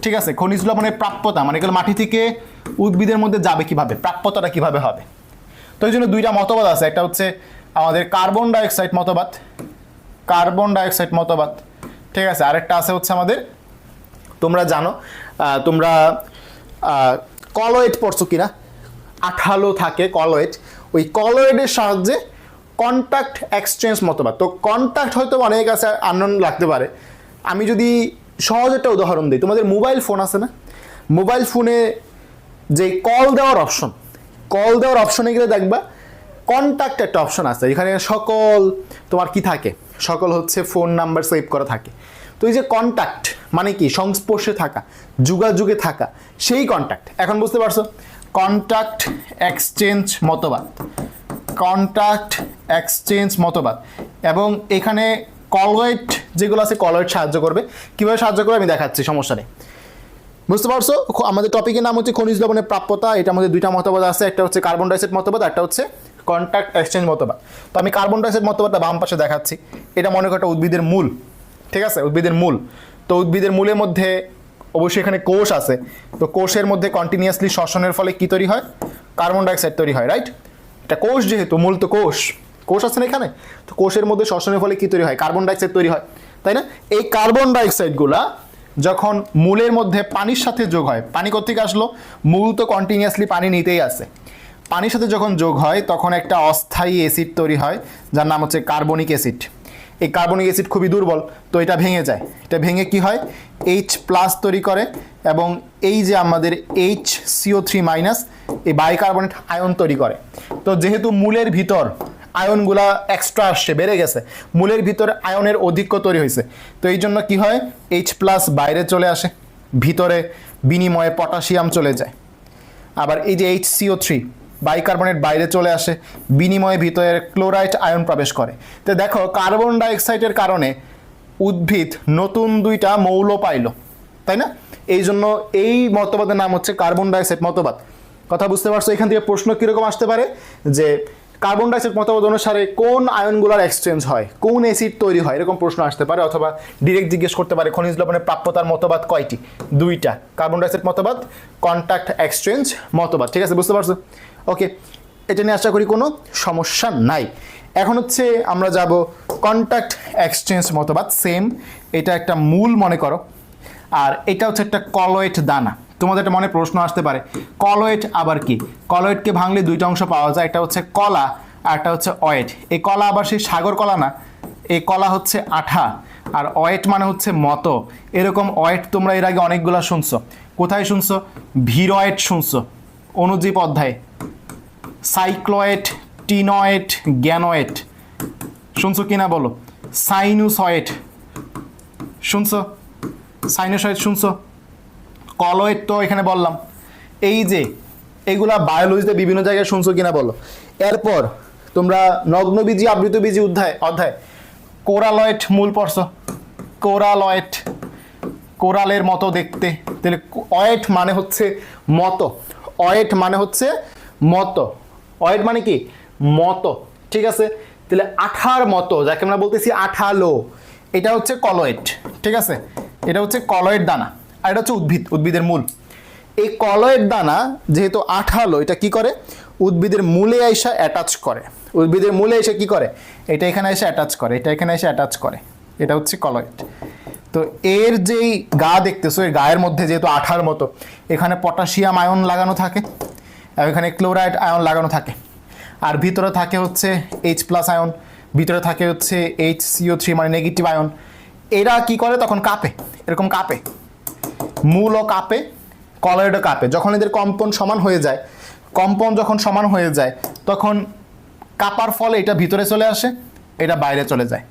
ঠিক আছে, খনিজ লবণের প্রাপ্যতা মানে এগুলো মাটি থেকে উদ্ভিদের মধ্যে যাবে কিভাবে, প্রাপ্যতাটা কিভাবে হবে। তো এই জন্য 2টা মতবাদ আছে, একটা হচ্ছে আমাদের কার্বন ডাইঅক্সাইড মতবাদ। ঠিক আছে, আরেকটা আছে হচ্ছে আমাদের, তোমরা জানো, তোমরা কলয়েড পড়ছো কিনা? আঠালো থাকে কলয়েড, ওই কলয়েডের সাহায্যে কন্টাক্ট এক্সচেঞ্জ মতবাদ। তো কন্টাক্ট হয়তো অনেক আছে, আননোন লাগতে পারে। আমি যদি সহজ একটা উদাহরণ দিই, তোমাদের মোবাইল ফোন আছে না, মোবাইল ফোনে যে কল দেওয়ার অপশনে গেলে দেখবা কন্টাক্ট একটা অপশন আছে, এখানে সকল তোমার কি থাকে, সকল হচ্ছে ফোন নাম্বার সেভ করা থাকে। তো এই যে কন্টাক্ট মানে কি? সংস্পর্শে থাকা, যোগাযোগে থাকা, সেই কন্টাক্ট। এখন বুঝতে পারছো? কন্টাক্ট এক্সচেঞ্জ মতবাদ। এবং এখানে কলয়েড যেগুলো আছে, কলয়েড সাহায্য করবে। কিভাবে সাহায্য করবে আমি দেখাচ্ছি, সমস্যা নেই। বুঝতে পারছো? আমাদের টপিকের নাম হচ্ছে খনিজ লবণের প্রাপ্যতা। এটার মধ্যে 2টা মতবাদ আছে, একটা হচ্ছে কার্বন ডাইঅক্সাইড মতবাদ, একটা হচ্ছে কন্টাক্ট এক্সচেঞ্জ মতবাদ। তো আমি কার্বন ডাইঅক্সাইড মতবাদটা বাম পাশে দেখাচ্ছি। এটা মনে করো উদ্ভিদের মূল। ঠিক আছে, উদ্ভিদের মূল। তো উদ্ভিদের মূলের মধ্যে অবশ্যই এখানে কোষ আছে, তো কোষের মধ্যে কন্টিনিউয়াসলি শ্বসনের ফলে কি তৈরি হয়? কার্বন ডাইঅক্সাইড তৈরি হয়, রাইট? এটা কোষ, যেহেতু মূল তো কোষ আছে না এখানে, তো কোষের মধ্যে শ্বসনের ফলে কি তৈরি হয়? কার্বন ডাইঅক্সাইড তৈরি হয়, তাই না? এই কার্বন ডাইঅক্সাইডগুলা যখন মূলের মধ্যে পানির সাথে যোগ হয়, পানি কোত্থেকে আসলো, মূল তো কন্টিনিউয়াসলি পানি নিতেই আছে, পানির সাথে যখন যোগ হয় তখন একটা অস্থায়ী অ্যাসিড তৈরি হয় যার নাম হচ্ছে কার্বনিক অ্যাসিড। এই কার্বনিক অ্যাসিড খুবই দুর্বল, তো এটা ভেঙে যায়, এটা ভেঙে কি হয় H+ তৈরি করে এবং এই যে আমাদের HCO3- এই বাইকার্বনেট আয়ন তৈরি করে। তো যেহেতু মূলের ভিতর আয়নগুলা এক্সট্রা আসছে, বেড়ে গেছে, মূলের ভিতরে আয়নের অধিক্য তৈরি হয়েছে, তো এই জন্য কী হয় H+ বাইরে চলে আসে, ভিতরে বিনিময়ে পটাশিয়াম চলে যায়। আবার এই যে HCO3 বাইকার্বনেট বাইরে চলে আসে, বিনিময়ে ভিতরে ক্লোরাইড আয়ন প্রবেশ করে। তো দেখো কার্বন ডাইঅক্সাইডের কারণে উদ্ভিদ নতুন দুইটা মৌল পাইল, তাই না? এই জন্য এই মতবাদের নাম হচ্ছে কার্বন ডাইঅক্সাইড মতবাদ। কথা বুঝতে পারছো? এখান থেকে প্রশ্ন কীরকম আসতে পারে যে কার্বন ডাইঅক্সাইড মতবাদ অনুসারে কোন আয়নগুলোর এক্সচেঞ্জ হয়, কোন অ্যাসিড তৈরি হয়, এরকম প্রশ্ন আসতে পারে। অথবা ডিরেক্ট জিজ্ঞেস করতে পারে খনিজ লবণের প্রাপ্যতার মতবাদ কয়টি, দুইটা, কার্বন ডাইঅক্সাইড মতবাদ, কন্ট্যাক্ট এক্সচেঞ্জ মতবাদ। ঠিক আছে, বুঝতে পারছো? ওকে, এটা নিয়ে আশা করি কোনো সমস্যা নাই। এখন হচ্ছে আমরা যাব কন্ট্যাক্ট এক্সচেঞ্জ মতবাদ। সেম, এটা একটা মূল মনে করো, আর এটা হচ্ছে একটা কলয়েড দানা। তোমাদের একটা মনে প্রশ্ন আসতে পারে কলয়েড আবার কি? কলয়েডকে ভাঙলে দুইটা অংশ পাওয়া যায়, একটা হচ্ছে কলা আর একটা হচ্ছে অয়েড। এই কলা আবার সেই সাগর কলা না, এই কলা হচ্ছে আঠা, আর অয়েট মানে হচ্ছে মতো। এরকম অয়েট তোমরা এর আগে অনেকগুলো শুনছো। কোথায় শুনছো? ভিরয়েট শুনছো, অণুজীব অধ্যায়ে। সাইক্লয়েড, টিনয়েড, গ্যানয়েড শুনছো কিনা বলো? সাইনুসয়েড শুনছো? সাইনোসয়েড শুনছো? কলয়েড তো এখানে বললাম। এই যে এগুলা বায়োলজিতে বিভিন্ন জায়গায় শুনছো কিনা বলো? এরপর তোমরা নগ্নবীজি আবৃতবীজি অধ্যায় কোরালয়েড মূল পড়ছো। কোরালয়েড, কোরালের মতো দেখতে। তাহলে অয়েট মানে হচ্ছে মতো, অয়েট মানে হচ্ছে মতো, অয়েট মানে কি? মতো। ঠিক আছে, তাহলে আঠার মতো, যাকে আমরা বলতেছি আঠালো, এটা হচ্ছে কলয়েড। ঠিক আছে, এটা হচ্ছে কলয়েড দানা, আর এটা হচ্ছে উদ্ভিদের মূল। এই কলয়েড দানা যেহেতু আঠালো, এটা কি করে? উদ্ভিদের মূলে এসে অ্যাটাচ করে। উদ্ভিদের মূলে এসে কি করে? এটা এখানে এসে অ্যাটাচ করে, এটা এখানে এসে অ্যাটাচ করে, এটা হচ্ছে কলয়েড। তো এর যেই গা দেখতেছো, এই গায়ের মধ্যে যেহেতু আঠার মতো, এখানে পটাশিয়াম আয়ন লাগানো থাকে, আর এখানে ক্লোরাইড আয়ন লাগানো থাকে, আর ভিতরে থাকে হচ্ছে H+ আয়ন, ভিতরে থাকে হচ্ছে HCO3 মানে নেগেটিভ আয়ন। এরা কি করে? তখন কাঁপে, এরকম কাঁপে, মূলও কাঁপে, কলয়েডও কাঁপে। যখন এদের কম্পন সমান হয়ে যায়, কম্পন যখন সমান হয়ে যায়, তখন কাঁপার ফলে এটা ভিতরে চলে আসে, এটা বাইরে চলে যায়,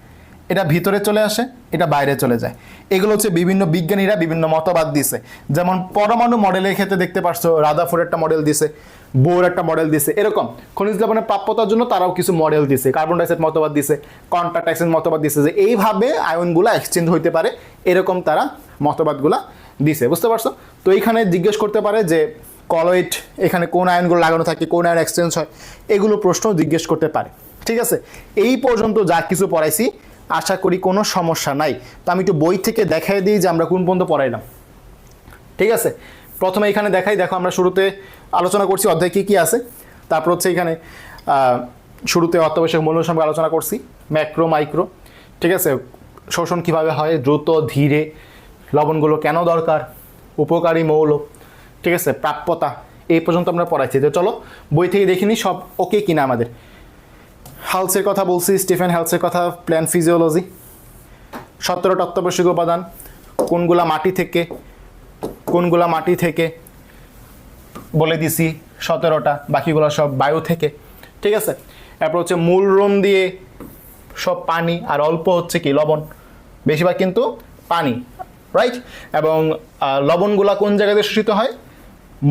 এটা ভিতরে চলে আসে, এটা বাইরে চলে যায়। এগুলো হচ্ছে বিভিন্ন বিজ্ঞানীরা বিভিন্ন মতবাদ দিছে। যেমন পরমাণু মডেলের ক্ষেত্রে দেখতে পারছো রাদারফোর্ড একটা মডেল দিছে, বোর একটা মডেল দিছে। এরকম খনিজ লবণের প্রাপ্যতার জন্য তারাও কিছু মডেল দিছে, কার্বন ডাইঅক্সাইড মতবাদ দিছে, কন্ট্যাক্ট এক্সচেঞ্জ মতবাদ দিছে, যে এইভাবে আয়নগুলো এক্সচেঞ্জ হইতে পারে, এরকম তারা মতবাদগুলো দিছে। বুঝতে পারছো? তো এইখানে জিজ্ঞেস করতে পারে যে কলয়েড এখানে কোন আয়নগুলো লাগানো থাকে, কোন আয়ন এক্সচেঞ্জ হয়, এগুলো প্রশ্ন জিজ্ঞেস করতে পারে। ঠিক আছে, এই পর্যন্ত যা কিছু পড়াইছি আশা করি কোনো সমস্যা নাই। তো আমি একটু বই থেকে দেখাই দিই যে আমরা কোন পর্যন্ত পড়াইলাম। ঠিক আছে, প্রথমে এখানে দেখাই, দেখো আমরা শুরুতে আলোচনা করছি অধ্যায় কী কী আছে। তারপর হচ্ছে এখানে শুরুতে অত্যাবশ্যক মৌল সম্পর্কে আলোচনা করছি, ম্যাক্রো মাইক্রো। ঠিক আছে, শোষণ কিভাবে হয়, দ্রুত ধীরে, লবণগুলো কেন দরকার, উপকারী মৌল, ঠিক আছে, প্রাপ্যতা, এই পর্যন্ত আমরা পড়াইছি। তো চলো বই থেকে দেখিনি সব ওকে কিনা আমাদের। হালসের কথা বলছি, স্টিফেন হালসের কথা, প্ল্যান্ট ফিজিওলজি, 17টা অত্যাবশ্যক উপাদান, কোনগুলা মাটি থেকে বলে দিছি 17টা, বাকিগুলো সব বায়ু থেকে। ঠিক আছে, এরপর হচ্ছে মূল রোম দিয়ে সব পানি, আর অল্প হচ্ছে কি লবণ, বেশিরভাগ কিন্তু পানি, রাইট। এবং লবণগুলা কোন জায়গাতে শোষিত হয়?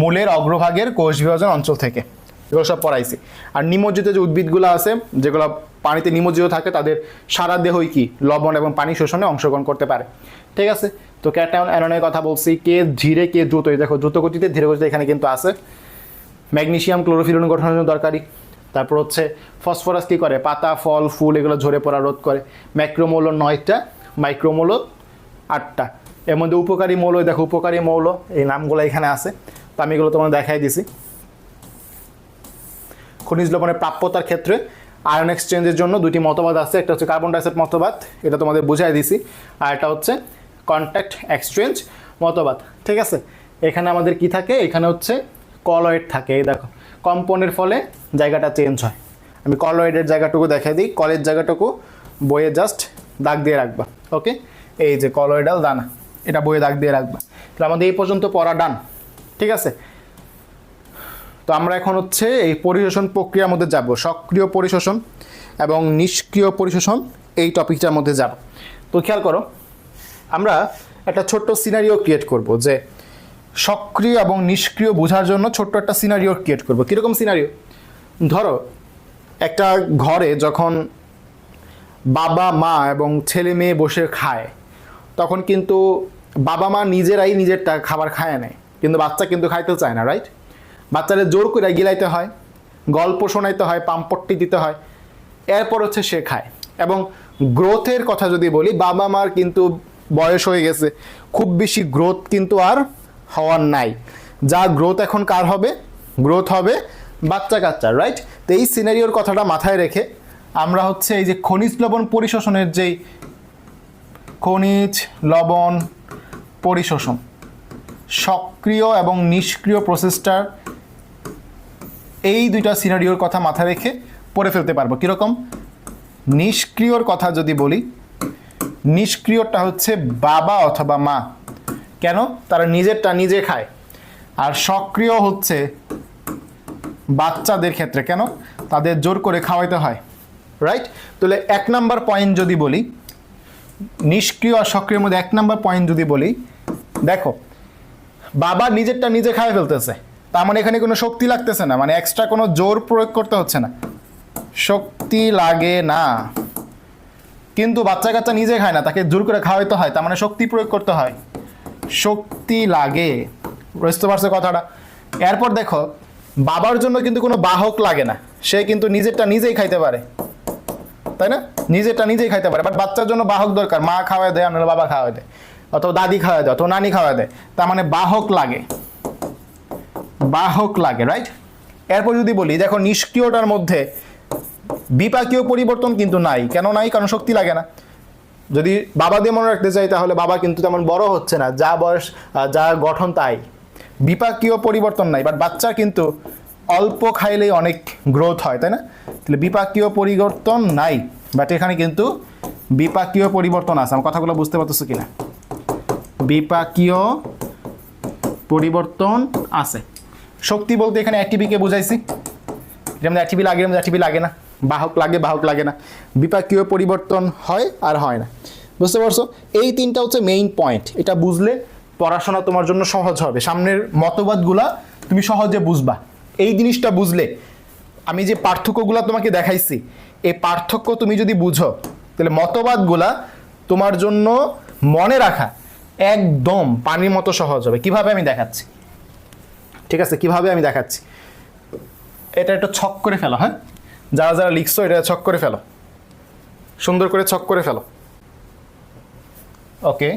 মূলের অগ্রভাগের কোষ বিভাজন অঞ্চল থেকে। এগুলো সব পড়াইছি। আর নিমজ্জিত যে উদ্ভিদগুলো আছে, যেগুলো পানিতে নিমজ্জিত থাকে, তাদের সারা দেহই কি লবণ এবং পানি শোষণে অংশগ্রহণ করতে পারে। ঠিক আছে, তো ক্যাটায়ন অ্যানোনের কথা বলছি, কে ধীরে কে দ্রুত। দেখো দ্রুত গতিতে ধীরে গতিতে এখানে কিন্তু আছে। ম্যাগনেসিয়াম ক্লোরোফিল অণু গঠনের জন্য দরকারি। তারপর হচ্ছে ফসফরাস কী করে? পাতা, ফল, ফুল এগুলো ঝরে পড়া রোধ করে। ম্যাক্রোমৌল 9টা, মাইক্রোমৌল 8টা। এর মধ্যে উপকারী মৌল, দেখো উপকারী মৌল এই নামগুলো এখানে আছে, তো আমি এগুলো তোমাদের দেখাই দিছি। খনিজ লবণের প্রাপ্যতার ক্ষেত্রে আয়ন এক্সচেঞ্জের জন্য দুটি মতবাদ আছে, একটা হচ্ছে কার্বন ডাইঅক্সাইড মতবাদ, এটা তোমাদের বুঝাই দিছি, আর এটা হচ্ছে কন্ট্যাক্ট এক্সচেঞ্জ মতবাদ। ঠিক আছে, এখানে আমাদের কি থাকে, এখানে হচ্ছে কলয়েড থাকে। এই দেখো কম্পনের ফলে জায়গাটা চেঞ্জ হয়। আমি কলয়েডের জায়গাটুকু দেখাই দিই, কলের জায়গাটুকু বইয়ে জাস্ট দাগ দিয়ে রাখবা। ওকে, এই যে কলয়েডাল দানা, এটা বইয়ে দাগ দিয়ে রাখবা। তাহলে আমাদের এই পর্যন্ত পড়া ডান। ঠিক আছে, তো আমরা এখন হচ্ছে এই পরিশোষণ প্রক্রিয়ার মধ্যে যাব, সক্রিয় পরিশোষণ এবং নিষ্ক্রিয় পরিশোষণ, এই টপিকটার মধ্যে যাব। তো খেয়াল করো, আমরা একটা ছোট্ট সিনারিও ক্রিয়েট করব, যে সক্রিয় এবং নিষ্ক্রিয় বোঝার জন্য ছোট্ট একটা সিনারিও ক্রিয়েট করব। কীরকম সিনারিও? ধরো একটা ঘরে যখন বাবা মা এবং ছেলে মেয়ে বসে খায়, তখন কিন্তু বাবা মা নিজেরাই নিজেরটা খাবার খায় নেয়, কিন্তু বাচ্চা কিন্তু খাইতে চায় না, রাইট? বাচ্চাদের জোর করে গিলাইতে হয়, গল্প শোনাইতে হয়, পাম্পট্টি দিতে হয়, এরপর হচ্ছে সে খায়। এবং গ্রোথের কথা যদি বলি, বাবা মার কিন্তু বয়স হয়ে গেছে, খুব বেশি গ্রোথ কিন্তু আর হওয়ার নাই। যা গ্রোথ এখন কার হবে? গ্রোথ হবে বাচ্চা কাচ্চা, রাইট? তো এই সিনারিওর কথাটা মাথায় রেখে আমরা হচ্ছে এই যে খনিজ লবণ পরিশোষণের যেই খনিজ লবণ পরিশোষণ, সক্রিয় এবং নিষ্ক্রিয় প্রসেসটার এই দুইটা সিনারিওর কথা মাথায় রেখে পড়ে ফেলতে পারবো। কীরকম? নিষ্ক্রিয়র কথা যদি বলি, নিষ্ক্রিয়টা হচ্ছে বাবা অথবা মা। কেন? তারা নিজেরটা নিজে খায়। আর সক্রিয় হচ্ছে বাচ্চাদের ক্ষেত্রে। কেন? তাদের জোর করে খাওয়াইতে হয়, রাইট? তাহলে 1 নাম্বার পয়েন্ট যদি বলি, নিষ্ক্রিয় আর সক্রিয়ের মধ্যে 1 নাম্বার পয়েন্ট যদি বলি, দেখো বাবা নিজেরটা নিজে খায় ফেলতেছে, তার মানে এখানে কোনো শক্তি লাগতেছে না, মানে এক্সট্রা কোনো জোর প্রয়োগ করতে হচ্ছে না, শক্তি লাগে না। কিন্তু বাচ্চা কাচ্চা নিজে খায় না, তাকে জোর করে খাওয়াইতে হয়, তার মানে শক্তি প্রয়োগ করতে হয়, শক্তি লাগে। বুঝতে পারছো কথাটা? এরপর দেখো বাবার জন্য কিন্তু কোনো বাহক লাগে না, সে কিন্তু নিজেরটা নিজেই খাইতে পারে, তাই না? নিজেরটা নিজেই খাইতে পারে। বাট বাচ্চার জন্য বাহক দরকার, মা খাওয়াই দেয়, আপনারা বাবা খাওয়াই দেয়, অথবা দাদি খাওয়াই দেয়, অথবা নানি খাওয়াই দেয়, তার মানে বাহক লাগে, বাহক লাগে, রাইট? এরপর যদি বলি, দেখো নিষ্ক্রিয়টার মধ্যে বিপাকীয় পরিবর্তন কিন্তু নাই। কেন নাই? কারণ শক্তি লাগে না। যদি বাবা দিয়ে মনে রাখতে চাই, তাহলে বাবা কিন্তু তেমন বড় হচ্ছে না, যা বয়স যা গঠন তাই, বিপাকীয় পরিবর্তন নাই। বাট বাচ্চা কিন্তু অল্প খাইলেই অনেক গ্রোথ হয়, তাই না? তাহলে বিপাকীয় পরিবর্তন নাই, বাট এখানে কিন্তু বিপাকীয় পরিবর্তন আছে। আমার কথাগুলো বুঝতে পারতেছো কিনা? বিপাকীয় পরিবর্তন আছে। শক্তি বলতে এখানে অ্যাটিপিকে বুঝাইছি, যেমন অ্যাটিপি লাগে, অ্যাটিপি লাগে না, বাহক লাগে, বাহক লাগে না, বিপাকীয় পরিবর্তন হয় আর হয় না। বুঝতে পারছো? এই 3টা হচ্ছে মেইন পয়েন্ট। এটা বুঝলে পড়াশোনা তোমার জন্য সহজ হবে, সামনের মতবাদগুলা তুমি সহজে বুঝবা। এই জিনিসটা বুঝলে, আমি যে পার্থক্যগুলো তোমাকে দেখাইছি, এই পার্থক্য তুমি যদি বুঝো, তাহলে মতবাদগুলা তোমার জন্য মনে রাখা একদম পানির মতো সহজ হবে। কিভাবে আমি দেখাচ্ছি, ঠিক আছে? কিভাবে আমি দেখাচ্ছি, এটা একটা ছক করে ফেলো। হ্যাঁ, যারা যারা লিখছো এটা ছক করে ফেলো, সুন্দর করে ছক করে ফেলো। ওকে,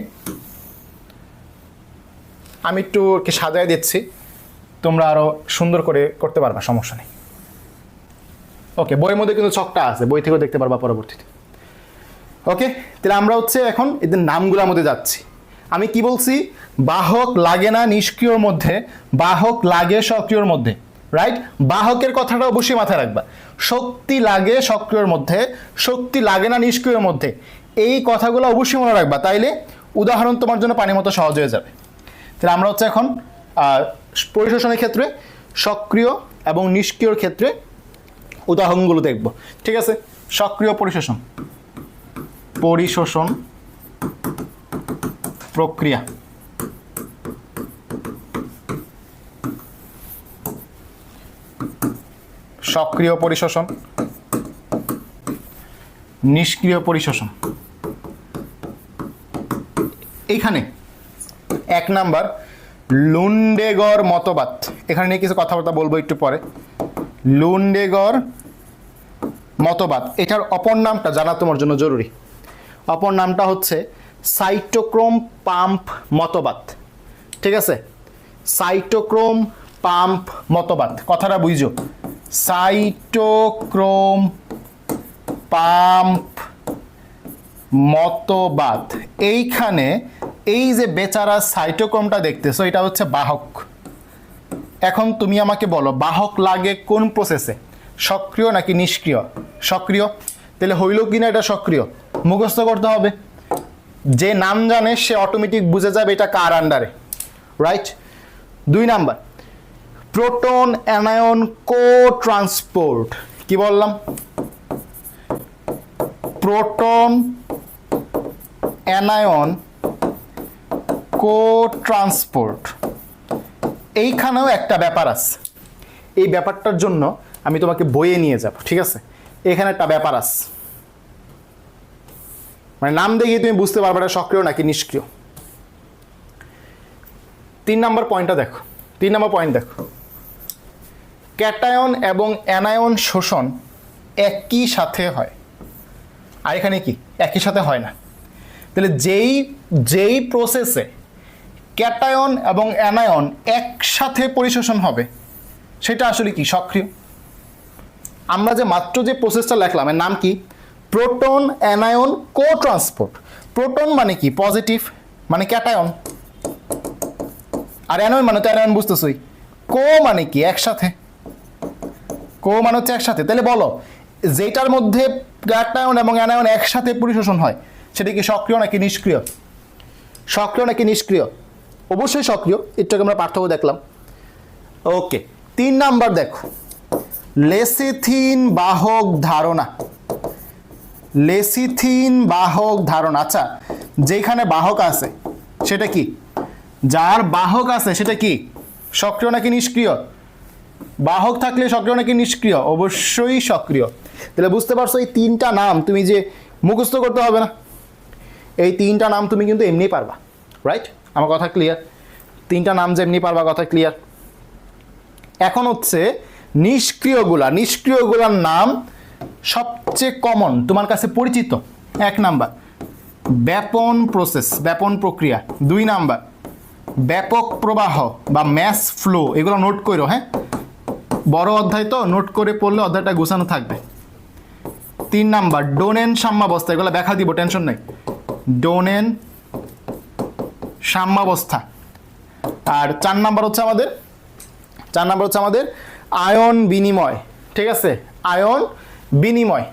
আমি একটু সাজায় দিচ্ছি, তোমরা আরো সুন্দর করে করতে পারবা, সমস্যা নেই। ওকে, বইয়ের মধ্যে কিন্তু ছকটা আছে, বই থেকেও দেখতে পারবা পরবর্তীতে। ওকে, তাহলে আমরা হচ্ছে এখন এদের নামগুলোর মধ্যে যাচ্ছি। আমি কি বলছি? বাহক লাগে না নিষ্ক্রিয়র মধ্যে, বাহক লাগে সক্রিয়র মধ্যে, রাইট? বাহকের কথাটা অবশ্যই মাথায় রাখবা। শক্তি লাগে সক্রিয়র মধ্যে, শক্তি লাগে না নিষ্ক্রিয়র মধ্যে, এই কথাগুলো অবশ্যই মনে রাখবা, তাইলে উদাহরণ তোমার জন্য পানির মতো সহজ হয়ে যাবে। তাহলে আমরা হচ্ছে এখন পরিশোষণের ক্ষেত্রে সক্রিয় এবং নিষ্ক্রিয়র ক্ষেত্রে উদাহরণগুলো দেখব। ঠিক আছে? সক্রিয় পরিশোষণ, পরিশোষণ প্রক্রিয়া। সক্রিয় পরিশোষণ, নিষ্ক্রিয় পরিশোষণ। এইখানে 1 নাম্বার লুন্ডেগর মতবাদ, এখানে নিয়ে কিছু কথাবার্তা বলবো একটু পরে। লুন্ডেগর মতবাদ, এটার অপর নামটা জানা তোমার জন্য জরুরি। অপর নামটা হচ্ছে সাইটোক্রোম পাম্প মতবাদ। ঠিক আছে? সাইটোক্রোম পাম্প মতবাদ, কথাটা বুঝো। সাইটোক্রোম পাম্প মতবাদ, এইখানে এই যে বেচারা সাইটোক্রোমটা দেখতেছো এটা হচ্ছে বাহক। এখন তুমি আমাকে বলো বাহক লাগে কোন প্রসেসে, সক্রিয় নাকি নিষ্ক্রিয়? সক্রিয়। তাহলে হইল কি না এটা সক্রিয়? মুখস্থ করতে হবে। যে নাম জানে সে অটোমেটিক বুঝে যাবে এটা কার আন্ডারে, রাইট? 2 নাম্বার, প্রোটন অ্যানায়ন কো ট্রান্সপোর্ট। কি বললাম? প্রোটন অ্যানায়ন কো ট্রান্সপোর্ট। এইখানেও একটা ব্যাপার আছে, এই ব্যাপারটার জন্য আমি তোমাকে বইয়ে নিয়ে যাব, ঠিক আছে? এখানে একটা ব্যাপার আছে, মানে নাম দেখে তুমি বুঝতে পারবে এটা সক্রিয় নাকি নিষ্ক্রিয়। 3 নম্বর পয়েন্টটা দেখো, 3 নম্বর পয়েন্ট দেখো, ক্যাটায়ন এবং অ্যানায়ন শোষণ একই সাথে হয়, আর এখানে কি একই সাথে হয় না। তাহলে যেই প্রসেসে ক্যাটায়ন এবং অ্যানায়ন একসাথে পরিশোষণ হবে সেটা আসলে কি? সক্রিয়। আমরা যে মাত্র যে প্রসেসটা লিখলাম এর নাম কি? প্রোটন অ্যানায়ন কো ট্রান্সপোর্ট। প্রোটন মানে কি? পজিটিভ, মানে ক্যাটায়ন, আর অ্যানায়ন মানে তো অ্যানায়ন বুঝতেছই। কো মানে কি? একসাথে। কো মানে হচ্ছে একসাথে। তাহলে বলো যেটার মধ্যে ক্যাটায়ন এবং অ্যানায়ন একসাথে পরিশোষণ হয় সেটা কি সক্রিয় নাকি নিষ্ক্রিয়? সক্রিয় নাকি নিষ্ক্রিয়? অবশ্যই সক্রিয়, একটু আমরা পার্থক্য দেখলাম। ওকে, 3 নাম্বার দেখো, লেসিথিন বাহক ধারণা। লেসিথিন বাহক ধারণা। আচ্ছা, যেখানে বাহক আছে সেটা কি? যার বাহক আছে সেটা কি সক্রিয় নাকি নিষ্ক্রিয়? বাহক থাকলে সক্রিয় নাকি নিষ্ক্রিয়? অবশ্যই সক্রিয়। তাহলে বুঝতে পারছো এই 3টা নাম তুমি যে মুখস্থ করতে হবে না, এই 3টা নাম তুমি কিন্তু এমনি পারবা, রাইট? আমার কথা ক্লিয়ার? 3টা নাম যে এমনি পারবা, কথা ক্লিয়ার? এখন হচ্ছে নিষ্ক্রিয়গুলার নাম সবচেয়ে কমন তোমার কাছে পরিচিত। 1 নাম্বার ব্যাপন প্রসেস, ব্যাপন প্রক্রিয়া। 2 নাম্বার ব্যাপক প্রবাহ বা ম্যাস ফ্লো, এগুলো নোট করো, হ্যাঁ? বড় অধ্যায় তো নোট করে পড়লে অধ্যায়টা গোছানো থাকবে। 3 নাম্বার ডোনেন সাম্যাবস্থা, এগুলো ব্যাখ্যা দিব, টেনশন নেই। ডোনেন সাম্যাবস্থা। আর 4 নাম্বার হচ্ছে আমাদের আয়ন বিনিময়, ঠিক আছে? আয়ন বিনিময়,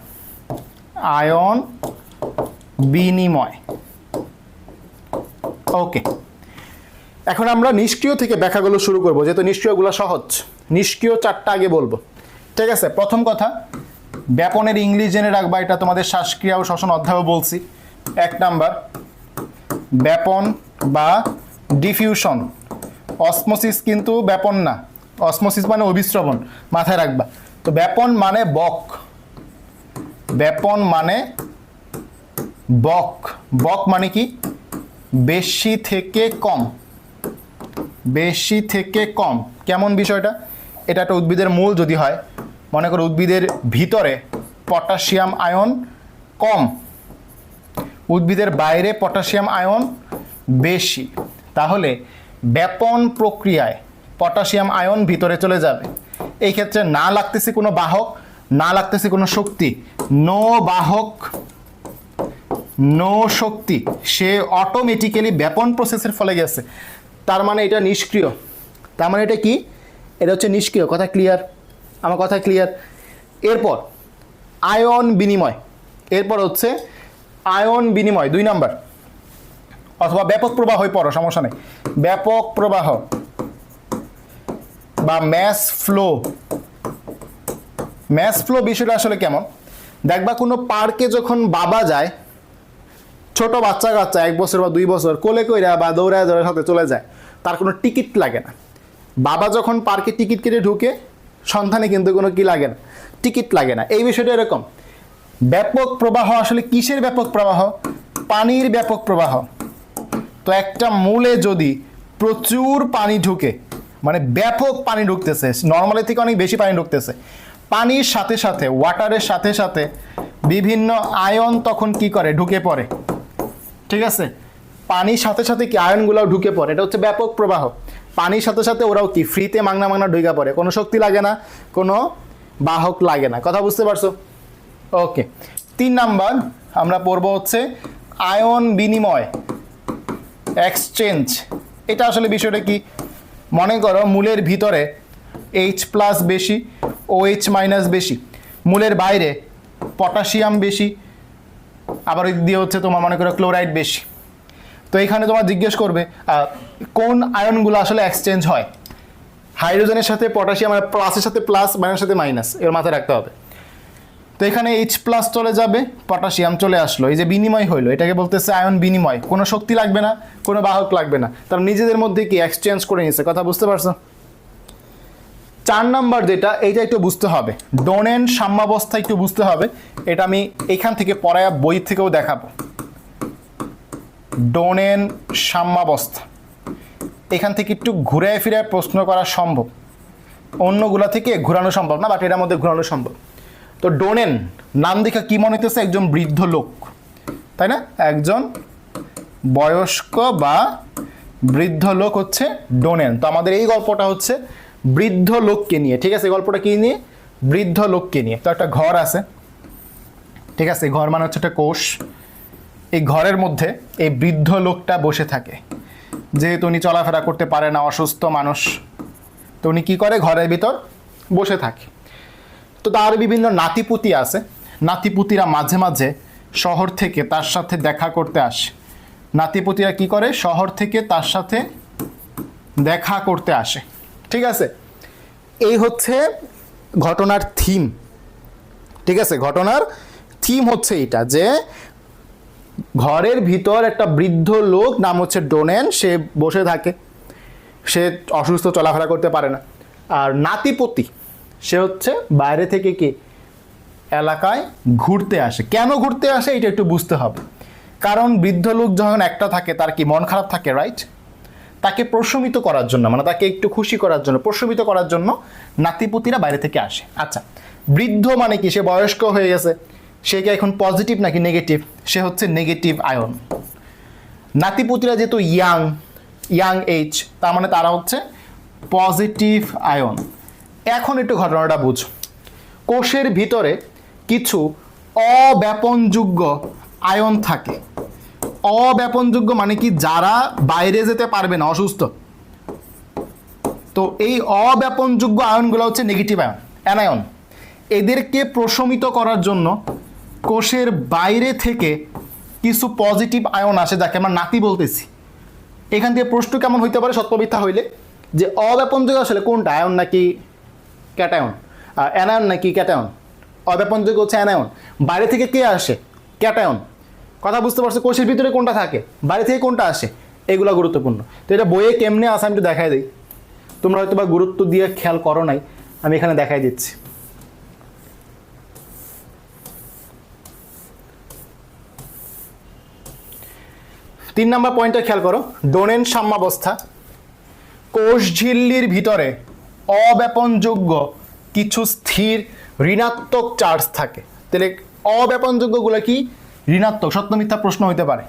আয়ন বিনিময়। ওকে, এখন আমরা নিষ্ক্রিয় থেকে ব্যাখ্যাগুলো শুরু করবো, যেহেতু নিষ্ক্রিয়গুলো সহজ। নিষ্ক্রিয় 4টা আগে বলবো, ঠিক আছে? প্রথম কথা, ব্যাপনের ইংলিশ জেনে রাখবা, এটা তোমাদের শ্বাসক্রিয়া ও শ্বসন অধ্যায়ও বলছি। 1 নাম্বার ব্যাপন বা ডিফিউশন। অসমোসিস কিন্তু ব্যাপন না, অসমোসিস মানে অভিস্রবণ, মাথায় রাখবা। তো ব্যাপন মানে বক, ব্যাপন মানে বক। বক মানে কি? বেশি থেকে কম, বেশি থেকে কম। কেমন বিষয়টা? এটা একটা উদ্ভিদের মূল যদি হয়, মনে করো উদ্ভিদের ভিতরে পটাশিয়াম আয়ন কম, উদ্ভিদের বাইরে পটাশিয়াম আয়ন বেশি, তাহলে ব্যাপন প্রক্রিয়ায় পটাশিয়াম আয়ন ভিতরে চলে যাবে। এই ক্ষেত্রে না লাগতেছে কোনো বাহক, না লাগতেছে কোনো শক্তি, নো বাহক নো শক্তি, সে অটোমেটিক্যালি ব্যাপন প্রসেসের ফলে গেছে। তার মানে এটা নিষ্ক্রিয়। তার মানে এটা কি? এটা হচ্ছে নিষ্ক্রিয়। কথা ক্লিয়ার? আমার কথা ক্লিয়ার? এরপর আয়ন বিনিময়, এরপর হচ্ছে আয়ন বিনিময় 2 নাম্বার, অথবা ব্যাপক প্রবাহ হয়ে পড়ো, সমস্যা নেই। ব্যাপক প্রবাহ বা ম্যাস ফ্লো। ম্যাস ফ্লো বিষয়টা আসলে কেমন? দেখবা কোনো পার্কে যখন বাবা যায়, ছোট বাচ্চা 1 বছর বা 2 বছর কোলে কইরা বা দৌড়ায় সাথে চলে যায়, তার কোনো টিকিট লাগে না। বাবা যখন পার্কে টিকিট কেটে ঢুকে, সন্তানে কিন্তু কোনো কি লাগে না, টিকিট লাগে না। এই বিষয়টা এরকম। ব্যাপক প্রবাহ আসলে কিসের ব্যাপক প্রবাহ? পানির ব্যাপক প্রবাহ। তো একটা মূলে যদি প্রচুর পানি ঢুকে, মানে ব্যাপক পানি ঢুকতেছে, নর্মালের থেকে অনেক বেশি পানি ঢুকতেছে, পানির সাথে সাথে, ওয়াটারের সাথে সাথে বিভিন্ন আয়ন তখন কি করে? ঢুকে পড়ে, ঠিক আছে? পানির সাথে সাথে কি আয়নগুলোও ঢুকে পড়ে, এটা হচ্ছে ব্যাপক প্রবাহ। পানির সাথে সাথে ওরাও কি ফ্রিতে মাংনা ঢুকে পড়ে, কোনো শক্তি লাগে না, কোনো বাহক লাগে না। কথা বুঝতে পারছো? ওকে, 3 নাম্বার আমরা পড়বো হচ্ছে আয়ন বিনিময়। এক্সচেঞ্জ। এটা আসলে বিষয়টা কি, মনে করো মূলের ভিতরে H প্লাস বেশি, OH মাইনাস বেশি, মূলের বাইরে পটাশিয়াম বেশি, আবার ওই দিয়ে হচ্ছে তোমার মনে করো ক্লোরাইড বেশি। তো এখানে তোমার জিজ্ঞেস করবে কোন আয়নগুলো আসলে এক্সচেঞ্জ হয়। হাইড্রোজেনের সাথে পটাশিয়াম, মানে প্লাসের সাথে প্লাস, মাইনাসের সাথে মাইনাস, এর মাথায় রাখতে হবে। তো এখানে H প্লাস চলে যাবে, পটাশিয়াম চলে আসলো, এই যে বিনিময় হইলো, এটাকে বলতেছে আয়ন বিনিময়। কোনো শক্তি লাগবে না, কোনো বাহক লাগবে না, তারা নিজেদের মধ্যে কি এক্সচেঞ্জ করে নিচ্ছে। কথা বুঝতে পারছো? 4 নাম্বার যেটা, এইটা একটু বুঝতে হবে, ডোনেন সাম্যাবস্থা একটু বুঝতে হবে। এটা আমি এখান থেকে পড়ায়া বই থেকেও দেখাবো। ডোনেন সাম্যাবস্থা এখান থেকে একটু ঘুরে ফিরে প্রশ্ন করা সম্ভব, অন্যগুলা থেকে ঘোরানো সম্ভব না, বাট এটার মধ্যে ঘোরানো সম্ভব। তো ডোনেন নাম দেখে কি মনে হইতেছে? একজন বৃদ্ধ লোক, তাই না? একজন বয়স্ক বা বৃদ্ধ লোক হচ্ছে ডোনেন। তো আমাদের এই গল্পটা হচ্ছে বৃদ্ধ লোককে নিয়ে, ঠিক আছে? গল্পটা কি নিয়ে? বৃদ্ধ লোককে নিয়ে। তো একটা ঘর আছে, ঠিক আছে? ঘর মানে হচ্ছে একটা কোষ। এই ঘরের মধ্যে এই বৃদ্ধ লোকটা বসে থাকে, যেহেতু উনি চলাফেরা করতে পারে না, অসুস্থ মানুষ, তো উনি কী করে? ঘরের ভিতর বসে থাকে। তো তার বিভিন্ন নাতিপুতি আছে, নাতিপুতিরা মাঝে মাঝে শহর থেকে তার সাথে দেখা করতে আসে। নাতিপুতিরা কি করে? শহর থেকে তার সাথে দেখা করতে আসে, ঠিক আছে? এই হচ্ছে ঘটনার থিম, ঠিক আছে? ঘটনার থিম হচ্ছে এটা, যে ঘরের ভিতর একটা বৃদ্ধ লোক, নাম হচ্ছে ডোনেন, সে বসে থাকে, সে অসুস্থ, চলাফেরা করতে পারে না। আর নাতিপতি সে হচ্ছে বাইরে থেকে কি এলাকায় ঘুরতে আসে। কেন ঘুরতে আসে এটা একটু বুঝতে হবে, কারণ বৃদ্ধ লোক যখন একটা থাকে তার কি মন খারাপ থাকে, রাইট? তাকে প্রশমিত করার জন্য, মানে তাকে একটু খুশি করার জন্য, প্রশমিত করার জন্য নাতিপুতিরা বাইরে থেকে আসে। আচ্ছা, বৃদ্ধ মানে কি? সে বয়স্ক হয়ে গেছে, সে কি এখন পজিটিভ নাকি নেগেটিভ? সে হচ্ছে নেগেটিভ আয়ন। নাতিপুতিরা যেহেতু ইয়াং এজ, তার মানে তারা হচ্ছে পজিটিভ আয়ন। এখন একটু ঘটনাটা বুঝো। কোষের ভিতরে কিছু অব্যাপনযোগ্য আয়ন থাকে। অব্যাপনযোগ্য মানে কি? যারা বাইরে যেতে পারবে না, অসুস্থ। তো এই অব্যাপনযোগ্য আয়নগুলো হচ্ছে নেগেটিভ আয়ন, অ্যানায়ন। এদেরকে প্রশমিত করার জন্য কোষের বাইরে থেকে কিছু পজিটিভ আয়ন আসে, যাকে আমরা নাতি বলতেছি। এখান থেকে প্রশ্ন কেমন হইতে পারে সত্যমিথ্যা হইলে, যে অব্যাপনযোগ্য আসলে কোনটা, আয়ন নাকি ক্যাটায়ন, অ্যানায়ন নাকি ক্যাটায়ন? অব্যাপনযোগ্য হচ্ছে অ্যানায়ন। বাইরে থেকে কে আসে? ক্যাটায়ন। কথা বুঝতে পারছো? কোষের ভিতরে কোনটা থাকে, বাইরে থেকে কোনটা আসে, এগুলো গুরুত্বপূর্ণ। তো এটা বইয়ে কেমনে আসে আমি একটু দেখাই দিই, তোমরা হয়তো বা গুরুত্ব দিয়ে খেয়াল করো নাই, আমি এখানে দেখাই দিচ্ছি। তিন নম্বর পয়েন্টটা খেয়াল করো, ডোনেন সাম্যাবস্থা। কোষ ঝিল্লির ভিতরে অব্যাপনযোগ্য কিছু স্থির ঋণাত্মক চার্জ থাকে। তাহলে অব্যাপনযোগ্যগুলো কি? ঋণাত্মক। সত্য মিথ্যা প্রশ্ন হইতে পারে।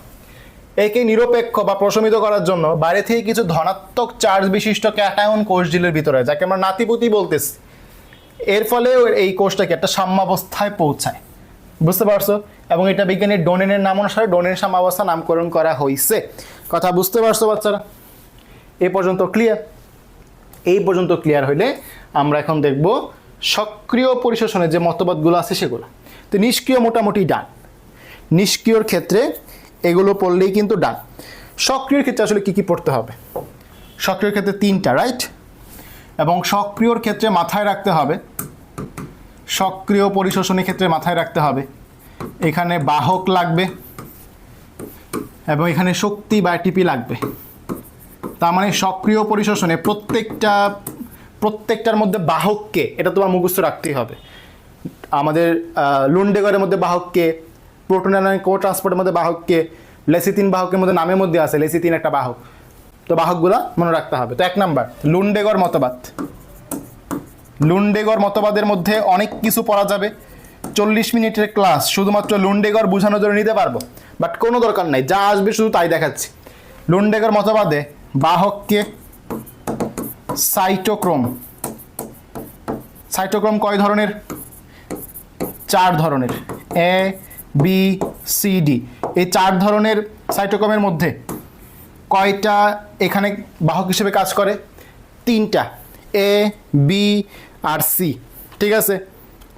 একে নিরপেক্ষ বা প্রশমিত করার জন্য বাইরে থেকে কিছু ধনাত্মক চার্জ বিশিষ্ট ক্যাটায়ন কোষ ঝিল্লির ভিতরে, যাকে আমরা নাতিপুতি বলতেছি। এর ফলে এই কোষটাকে একটা সাম্যাবস্থায় পৌঁছায়। বুঝতে পারছো? এবং এটা বিজ্ঞানীর ডোনেনের নাম অনুসারে ডোনেন সাম্যাবস্থা নামকরণ করা হয়েছে। কথা বুঝতে পারছো বাচ্চারা? এ পর্যন্ত ক্লিয়ার? এই পর্যন্ত ক্লিয়ার হইলে আমরা এখন দেখব সক্রিয় পরিশোষণের যে মতবাদগুলো আছে সেগুলো। তো নিষ্ক্রিয় মোটামুটি ডান, নিষ্ক্রিয়র ক্ষেত্রে এগুলো পড়লেই কিন্তু ডান। সক্রিয় ক্ষেত্রে আসলে কি কি পড়তে হবে? সক্রিয় ক্ষেত্রে 3টা, রাইট? এবং সক্রিয়র ক্ষেত্রে মাথায় রাখতে হবে, সক্রিয় পরিশোষণের ক্ষেত্রে মাথায় রাখতে হবে এখানে বাহক লাগবে এবং এখানে শক্তি বা এটিপি লাগবে। তার মানে সক্রিয় পরিশোষণে প্রত্যেকটার মধ্যে বাহককে, এটা তোমার মুখস্থ রাখতেই হবে। আমাদের লুন্ডেগরের মধ্যে বাহককে, প্রোটন অ্যানায়ন কো ট্রান্সপোর্টের মধ্যে বাহককে, লেসিথিন বাহকের মধ্যে নামের মধ্যে আছে লেসিথিন একটা বাহক। তো বাহকগুলো মনে রাখতে হবে। তো 1 নাম্বার লুন্ডেগর মতবাদ। লুন্ডেগর মতবাদের মধ্যে অনেক কিছু পড়া যাবে। 40 মিনিটের ক্লাস শুধুমাত্র লুন্ডেগর বোঝানোর জন্য নিতে পারবো, বাট কোনো দরকার নাই, যা আসবে শুধু তাই দেখাচ্ছি। লুন্ডেগর মতবাদে বাহককে সাইটোক্রোম, সাইটোক্রোম কয় ধরনের? 4 ধরনের, A, B, C, D। এই 4 ধরনের সাইটোক্রোমের মধ্যে কয়টা এখানে বাহক হিসেবে কাজ করে? 3টা, এ, বি আর সি। ঠিক আছে,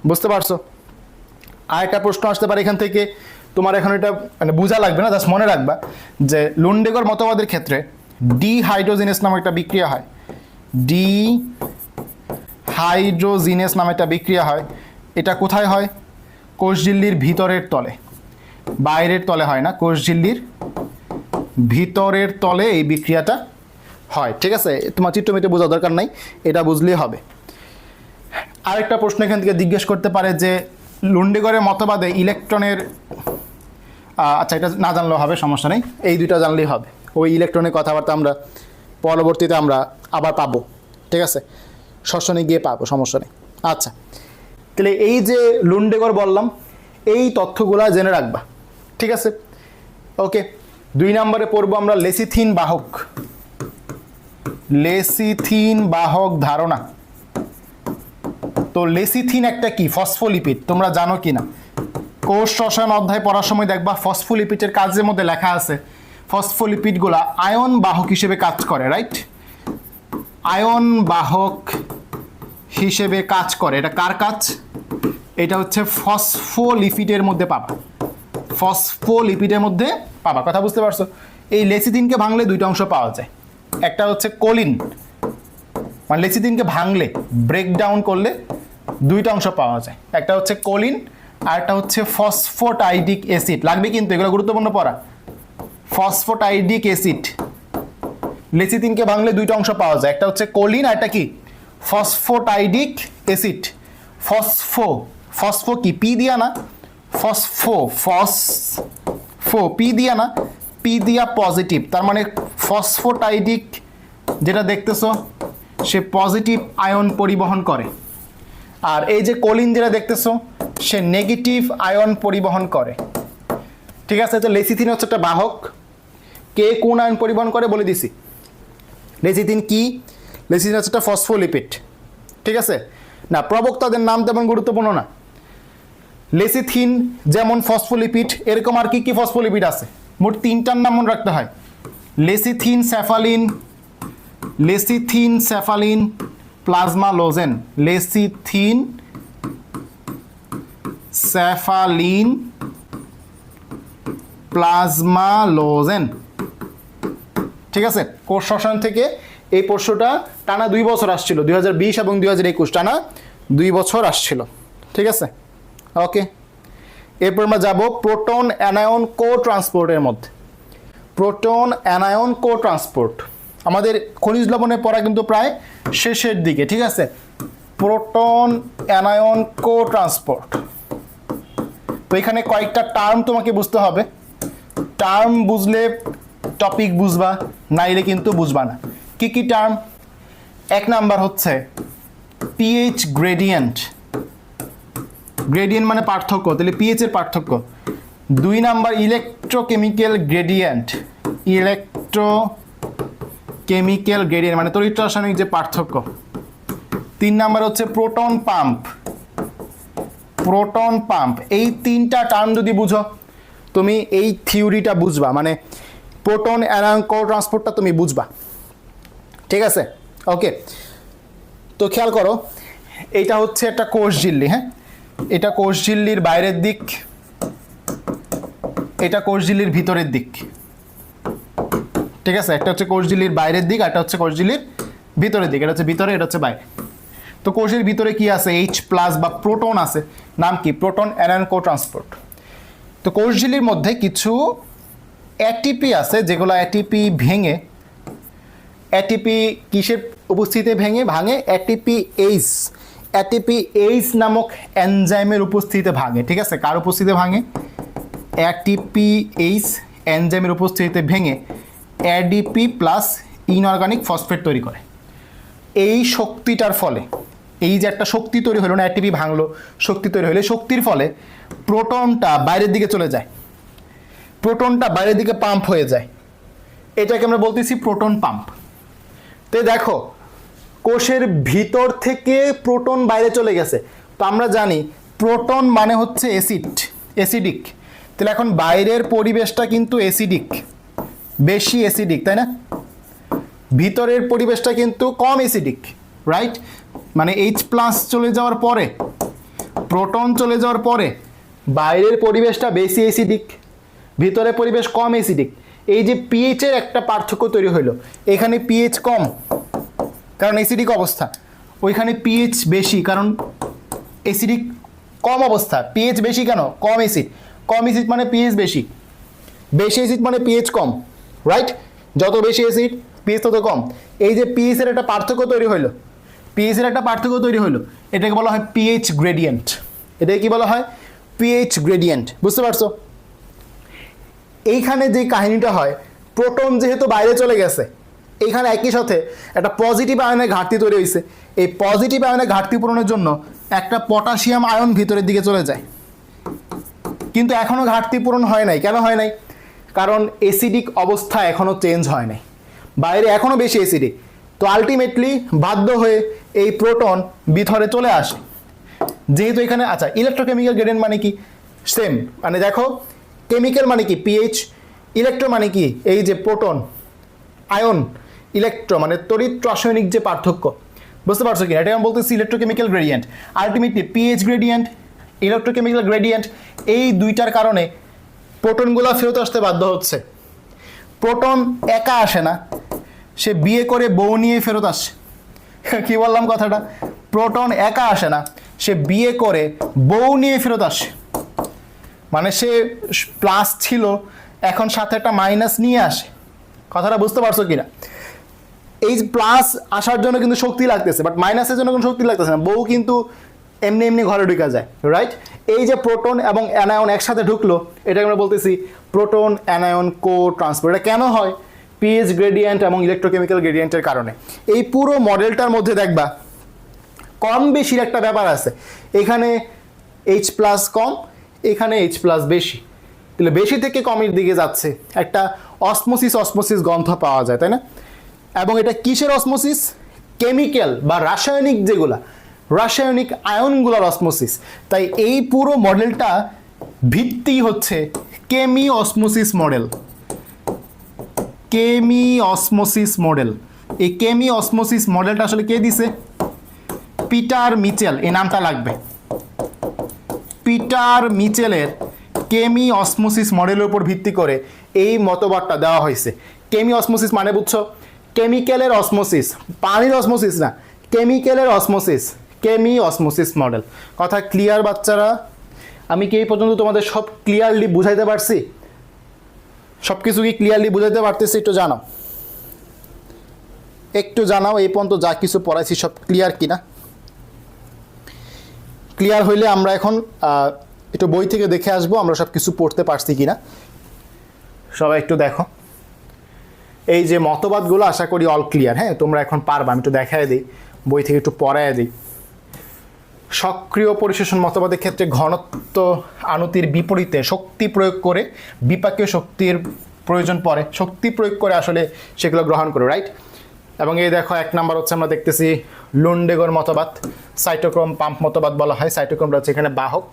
বুঝতে পারছো? আর একটা প্রশ্ন আসতে পারে এখান থেকে, তোমার এখন এটা মানে বোঝা লাগবে না, জাস্ট মনে রাখবা যে লুন্ডেগর মতবাদের ক্ষেত্রে ডিহাইড্রোজিনেস নামে একটা বিক্রিয়া হয়। ডিহাইড্রোজিনেস নামে একটা বিক্রিয়া হয়। এটা কোথায় হয়? কোষঝিল্লির ভিতরের তলে, বাইরের তলে হয় না, কোষঝিল্লির ভিতরের তলে এই বিক্রিয়াটা হয়। ঠিক আছে, তোমার চিত্রমিতে বোঝা দরকার নাই, এটা বুঝলেই হবে। আরেকটা প্রশ্ন এখান থেকে জিজ্ঞেস করতে পারে যে লুন্ডেগরের মতবাদে ইলেকট্রনের, আচ্ছা এটা না জানলেও হবে, সমস্যা নেই, এই দুইটা জানলেই হবে। ওই ইলেকট্রনের কথাবার্তা আমরা পরবর্তীতে আমরা আবার পাবো। ঠিক আছে, ষষ্ঠনে গিয়ে পাবো, সমস্যা নেই। আচ্ছা, তাহলে এই যে লুন্ডেগর বললাম, এই তথ্যগুলা জেনে রাখবা। ঠিক আছে, ওকে। 2 নম্বরে পড়বো আমরা লেসিথিন বাহক। লেসিথিন বাহক ধারণা। তো লেসিথিন একটা কি? ফসফোলিপিড। তোমরা জানো কি না? কোষ রসায়ন অধ্যায় পড়ার সময় দেখবা ফসফোলিপিডের কাজের মধ্যে লেখা আছে ফসফোলিপিডগুলা আয়ন বাহক হিসেবে কাজ করে, রাইট? আয়ন বাহক হিসেবে কাজ করে। এটা কার কাজ? এটা হচ্ছে ফসফোলিপিডের মধ্যে পাবা, ফসফোলিপিডের মধ্যে পাবা। কথা বুঝতে পারছো? এই লেসিথিনকে ভাঙলে 2টা অংশ পাওয়া যায়। একটা হচ্ছে কোলিন, মানে লেসিথিনকে ভাঙলে, ব্রেকডাউন করলে 2টা অংশ পাওয়া যায়। একটা হচ্ছে কোলিন আর একটা হচ্ছে ফসফোটাইডিক অ্যাসিড। লাগবে কিন্তু, এগুলো গুরুত্বপূর্ণ পড়া। ফসফোটাইডিক অ্যাসিড, লেসিথিনকে ভাঙলে 2টা অংশ পাওয়া যায়, একটা হচ্ছে কোলিন আর একটা কি? ফসফোটাইডিক অ্যাসিড। ফসফো, ফসফো কি? পি দিয়া না? ফসফো, ফসফো পি দিয়া না? পি দিয়া পজিটিভ, তার মানে ফসফোটাইডিক যেটা দেখতেছো সে পজিটিভ আয়ন পরিবহন করে। আর এই যে কোলিন যেটা দেখতেছো সে নেগেটিভ আয়ন পরিবহন করে। ঠিক আছে, তো লেসিথিন হচ্ছে একটা বাহক। কে কোন আয়ন পরিবহন করে বলে দিছি। লেসিথিন কি? লেসিথিন হচ্ছে একটা ফসফোলিপিড। ঠিক আছে না, প্রবক্তাদের নাম তেমন গুরুত্বপূর্ণ না। লেসিথিন যেমন ফসফোলিপিড, এরকম আর কি কি ফসফোলিপিড আছে? মোট 3টার নাম মনে রাখতে হয়। Lecithin, cephalin, lecithin, cephalin, plasmalogen. Lecithin, cephalin, plasmalogen. ঠিক আছে, কোষ রসায়ন থেকে এই প্রশ্নটা টানা 2 বছর আসছিল, 2020 এবং 2021, টানা 2 বছর আসছিল। ঠিক আছে, ওকে। এরপর আমরা যাব প্রোটন অ্যানায়ন কো ট্রান্সপোর্টের মধ্যে। প্রোটন অ্যানায়ন কো ট্রান্সপোর্ট আমাদের খনিজ লবণে পড়া কিন্তু প্রায় শেষের দিকে। ঠিক আছে, প্রোটন অ্যানায়ন কো ট্রান্সপোর্ট। তো এখানে কয়েকটা টার্ম তোমাকে বুঝতে হবে। টার্ম বুঝলে টপিক বুঝবা, নাইলে কিন্তু বুঝবা না। কি কি টার্ম? 1 নাম্বার হচ্ছে পিএইচ গ্রেডিয়েন্ট। গ্রেডিয়েন্ট মানে পার্থক্য, তাহলে পিএইচ এর পার্থক্য। 2 number electrochemical gradient. Electrochemical gradient মানে তড়িৎ রাসায়নিক যে পার্থক্য। 3 নাম্বার হচ্ছে প্রোটন পাম্প। প্রোটন পাম্প, এই 3টা টার্ম যদি বুঝো তুমি এই থিওরিটা বুঝবা, মানে প্রোটন অ্যানায়ন কো ট্রান্সপোর্টটা তুমি বুঝবা। ঠিক আছে, ওকে। তো খেয়াল করো, এইটা হচ্ছে একটা কোষঝিল্লি। হ্যাঁ, এটা কোষঝিল্লির বাইরের দিক, এটা কোষঝিল্লির ভিতরের দিক। ঠিক আছে, একটা হচ্ছে কোষঝিল্লির বাইরের দিক, একটা হচ্ছে কোষঝিল্লির ভিতরের দিক। এটা হচ্ছে ভিতরে, এটা হচ্ছে বাইরে। তো কোষের ভিতরে কি আছে? H+ বা প্রোটন আছে, নাম কি? প্রোটন অ্যানায়ন কো ট্রান্সপোর্ট। তো কোষঝিল্লির মধ্যে কিছু অ্যাটিপি আছে, যেগুলো অ্যাটিপি ভেঙে, অ্যাটিপি কিসের উপস্থিতিতে ভাঙে? অ্যাটিপিএইচ। অ্যাটিপিএইচ নামক এনজাইমের উপস্থিতিতে ভাঙে। ঠিক আছে, কার উপস্থিতিতে ভাঙে? অ্যাটিপিএইচ এনজাইমের উপস্থিতিতে ভেঙে এডিপি প্লাস ইনঅর্গানিক ফসফেট তৈরি করে। এই শক্তিটার ফলে, এই যে একটা শক্তি তৈরি হলো না, অ্যাটিপি ভাঙলো, শক্তি তৈরি হলে শক্তির ফলে প্রোটনটা বাইরের দিকে চলে যায়, প্রোটনটা বাইরের দিকে পাম্প হয়ে যায়। এটাকে আমরা বলতেছি প্রোটন পাম্প। তো দেখো, কোষের ভিতর থেকে প্রোটন বাইরে চলে গেছে। তো আমরা জানি প্রোটন মানে হচ্ছে অ্যাসিড, অ্যাসিডিক। তাহলে এখন বাইরের পরিবেশটা কিন্তু অ্যাসিডিক, বেশি অ্যাসিডিক, তাই না? ভিতরের পরিবেশটা কিন্তু কম অ্যাসিডিক, রাইট? মানে H+ চলে যাওয়ার পরে, প্রোটন চলে যাওয়ার পরে বাইরের পরিবেশটা বেশি অ্যাসিডিক, ভিতরের পরিবেশ কম অ্যাসিডিক। এই যে পিএইচের একটা পার্থক্য তৈরি হইলো, এখানে পিএইচ কম কারণ অ্যাসিডিক অবস্থা, ওইখানে পিএইচ বেশি কারণ অ্যাসিডিক কম অবস্থা। পিএইচ বেশি কেন? কম অ্যাসিড, কম অ্যাসিড মানে পিএইচ বেশি, বেশি অ্যাসিড মানে পিএইচ কম, রাইট? যত বেশি অ্যাসিড পিএইচ তত কম। এই যে পিএইচ এর একটা পার্থক্য তৈরি হইলো, পিএইচ এর একটা পার্থক্য তৈরি হইলো, এটাকে বলা হয় পিএইচ গ্রেডিয়েন্ট। এটাকে কি বলা হয়? PH gradient. বুঝতে পারছো? এইখানে যে কাহিনীটা হয়, প্রোটন যেহেতু বাইরে চলে গেছে, এইখানে একই সাথে একটা পজিটিভ আয়নের ঘাটতি তৈরি হয়েছে। এই পজিটিভ আয়নের ঘাটতি পূরণের জন্য একটা পটাশিয়াম আয়ন ভিতরের দিকে চলে যায়, কিন্তু এখনও ঘাটতি পূরণ হয় নাই। কেন হয় নাই? কারণ অ্যাসিডিক অবস্থা এখনও চেঞ্জ হয় নাই, বাইরে এখনও বেশি অ্যাসিডিক। তো আলটিমেটলি বাধ্য হয়ে এই প্রোটন ভিতরে চলে আসে। যেহেতু এখানে আচ্ছা, ইলেকট্রোকেমিক্যাল গ্রেডিয়েন্ট মানে কি? সেম, মানে দেখো কেমিক্যাল মানে কি পিএইচ, ইলেকট্রো মানে কি এই যে প্রোটন, আয়ন, ইলেকট্রো মানে তড়িৎ রাসায়নিক যে পার্থক্য। বুঝতে পারছো কি? এটা আমি বলতেছি electrochemical gradient. Ultimately pH gradient, electrochemical gradient, এই দুইটার কারণে প্রোটনগুলো ফেরত আসতে বাধ্য হচ্ছে। প্রোটন একা আসে না, সে বিয়ে করে বউ নিয়ে ফেরত আসে। কি বললাম কথাটা? প্রোটন একা আসে না, সে বিয়ে করে বউ নিয়ে ফেরত আসে। মানে সে প্লাস ছিল, এখন সাথে একটা মাইনাস নিয়ে আসে। কথাটা বুঝতে পারছো কিনা? এই প্লাস আসার জন্য কিন্তু শক্তি লাগতেছে, বাট মাইনাসের জন্য কোনো শক্তি লাগতেছে না। বউ কিন্তু এমনি এমনি ঘরে ঢুকা যায়, রাইট? এই যে প্রোটন এবং অ্যানায়ন একসাথে ঢুকলো, এটাকে আমরা বলতেছি প্রোটন অ্যানায়ন কো ট্রান্সপোর্ট। এটা কেন হয়? পিএইচ গ্রেডিয়েন্ট এবং ইলেকট্রোকেমিক্যাল গ্রেডিয়েন্টের কারণে। এই পুরো মডেলটার মধ্যে দেখবা কম বেশির একটা ব্যাপার আছে। এখানে H+ কম, এখানে H+ বেশি, তাহলে বেশি থেকে কমের দিকে যাচ্ছে, একটা অসমোসিস গন্ধ পাওয়া যায়, তাই না? এবং এটা কিসের অসমোসিস? কেমিক্যাল বা রাসায়নিক, যেগুলা রাসায়নিক আয়নগুলোর অসমোসিস। তাই এই পুরো মডেলটা ভিত্তি হচ্ছে কেমি অসমোসিস মডেল। কেমি অসমোসিস মডেল, এই কেমি অসমোসিস মডেলটা আসলে কে দিছে? পিটার মিচেল, এই নামটা লাগবে। পিটার মিচেলের কেমি অসমোসিস মডেলের উপর ভিত্তি করে এই মতবাদটা দেওয়া হয়েছে। কেমি অসমোসিস মানে বুঝছো? কেমিক্যালের অসমোসিস, পানির অসমোসিস না, কেমিক্যালের অসমোসিস, কেমি অসমোসিস মডেল। কথা ক্লিয়ার বাচ্চারা? আমি কি এই পর্যন্ত তোমাদের সব ক্লিয়ারলি বুঝাইতে পারছি? সব কিছু কি ক্লিয়ারলি বুঝাইতে পারতেছি? একটু জানাও, একটু জানাও এই পর্যন্ত যা কিছু পড়াইছি সব ক্লিয়ার কিনা। ক্লিয়ার হইলে আমরা এখন একটু বই থেকে দেখে আসবো আমরা সব কিছু পড়তে পারছি কিনা। সবাই একটু দেখো, এই যে মতবাদগুলো আশা করি অল ক্লিয়ার। হ্যাঁ, তোমরা এখন পারবা। আমি একটু দেখায় দিই, বই থেকে একটু পড়ায় দিই। সক্রিয় পরিশোষণ মতবাদের ক্ষেত্রে ঘনত্ব আণুতির বিপরীতে শক্তি প্রয়োগ করে বিপাকীয় শক্তির প্রয়োজন পড়ে, শক্তি প্রয়োগ করে আসলে সেগুলো গ্রহণ করে, রাইট? এবং এই দেখো 1 নাম্বার হচ্ছে আমরা দেখতেছি লুন্ডেগর মতবাদ, সাইটোক্রোম পাম্প মতবাদ বলা হয়। সাইটোক্রোমটা হচ্ছে এখানে বাহক,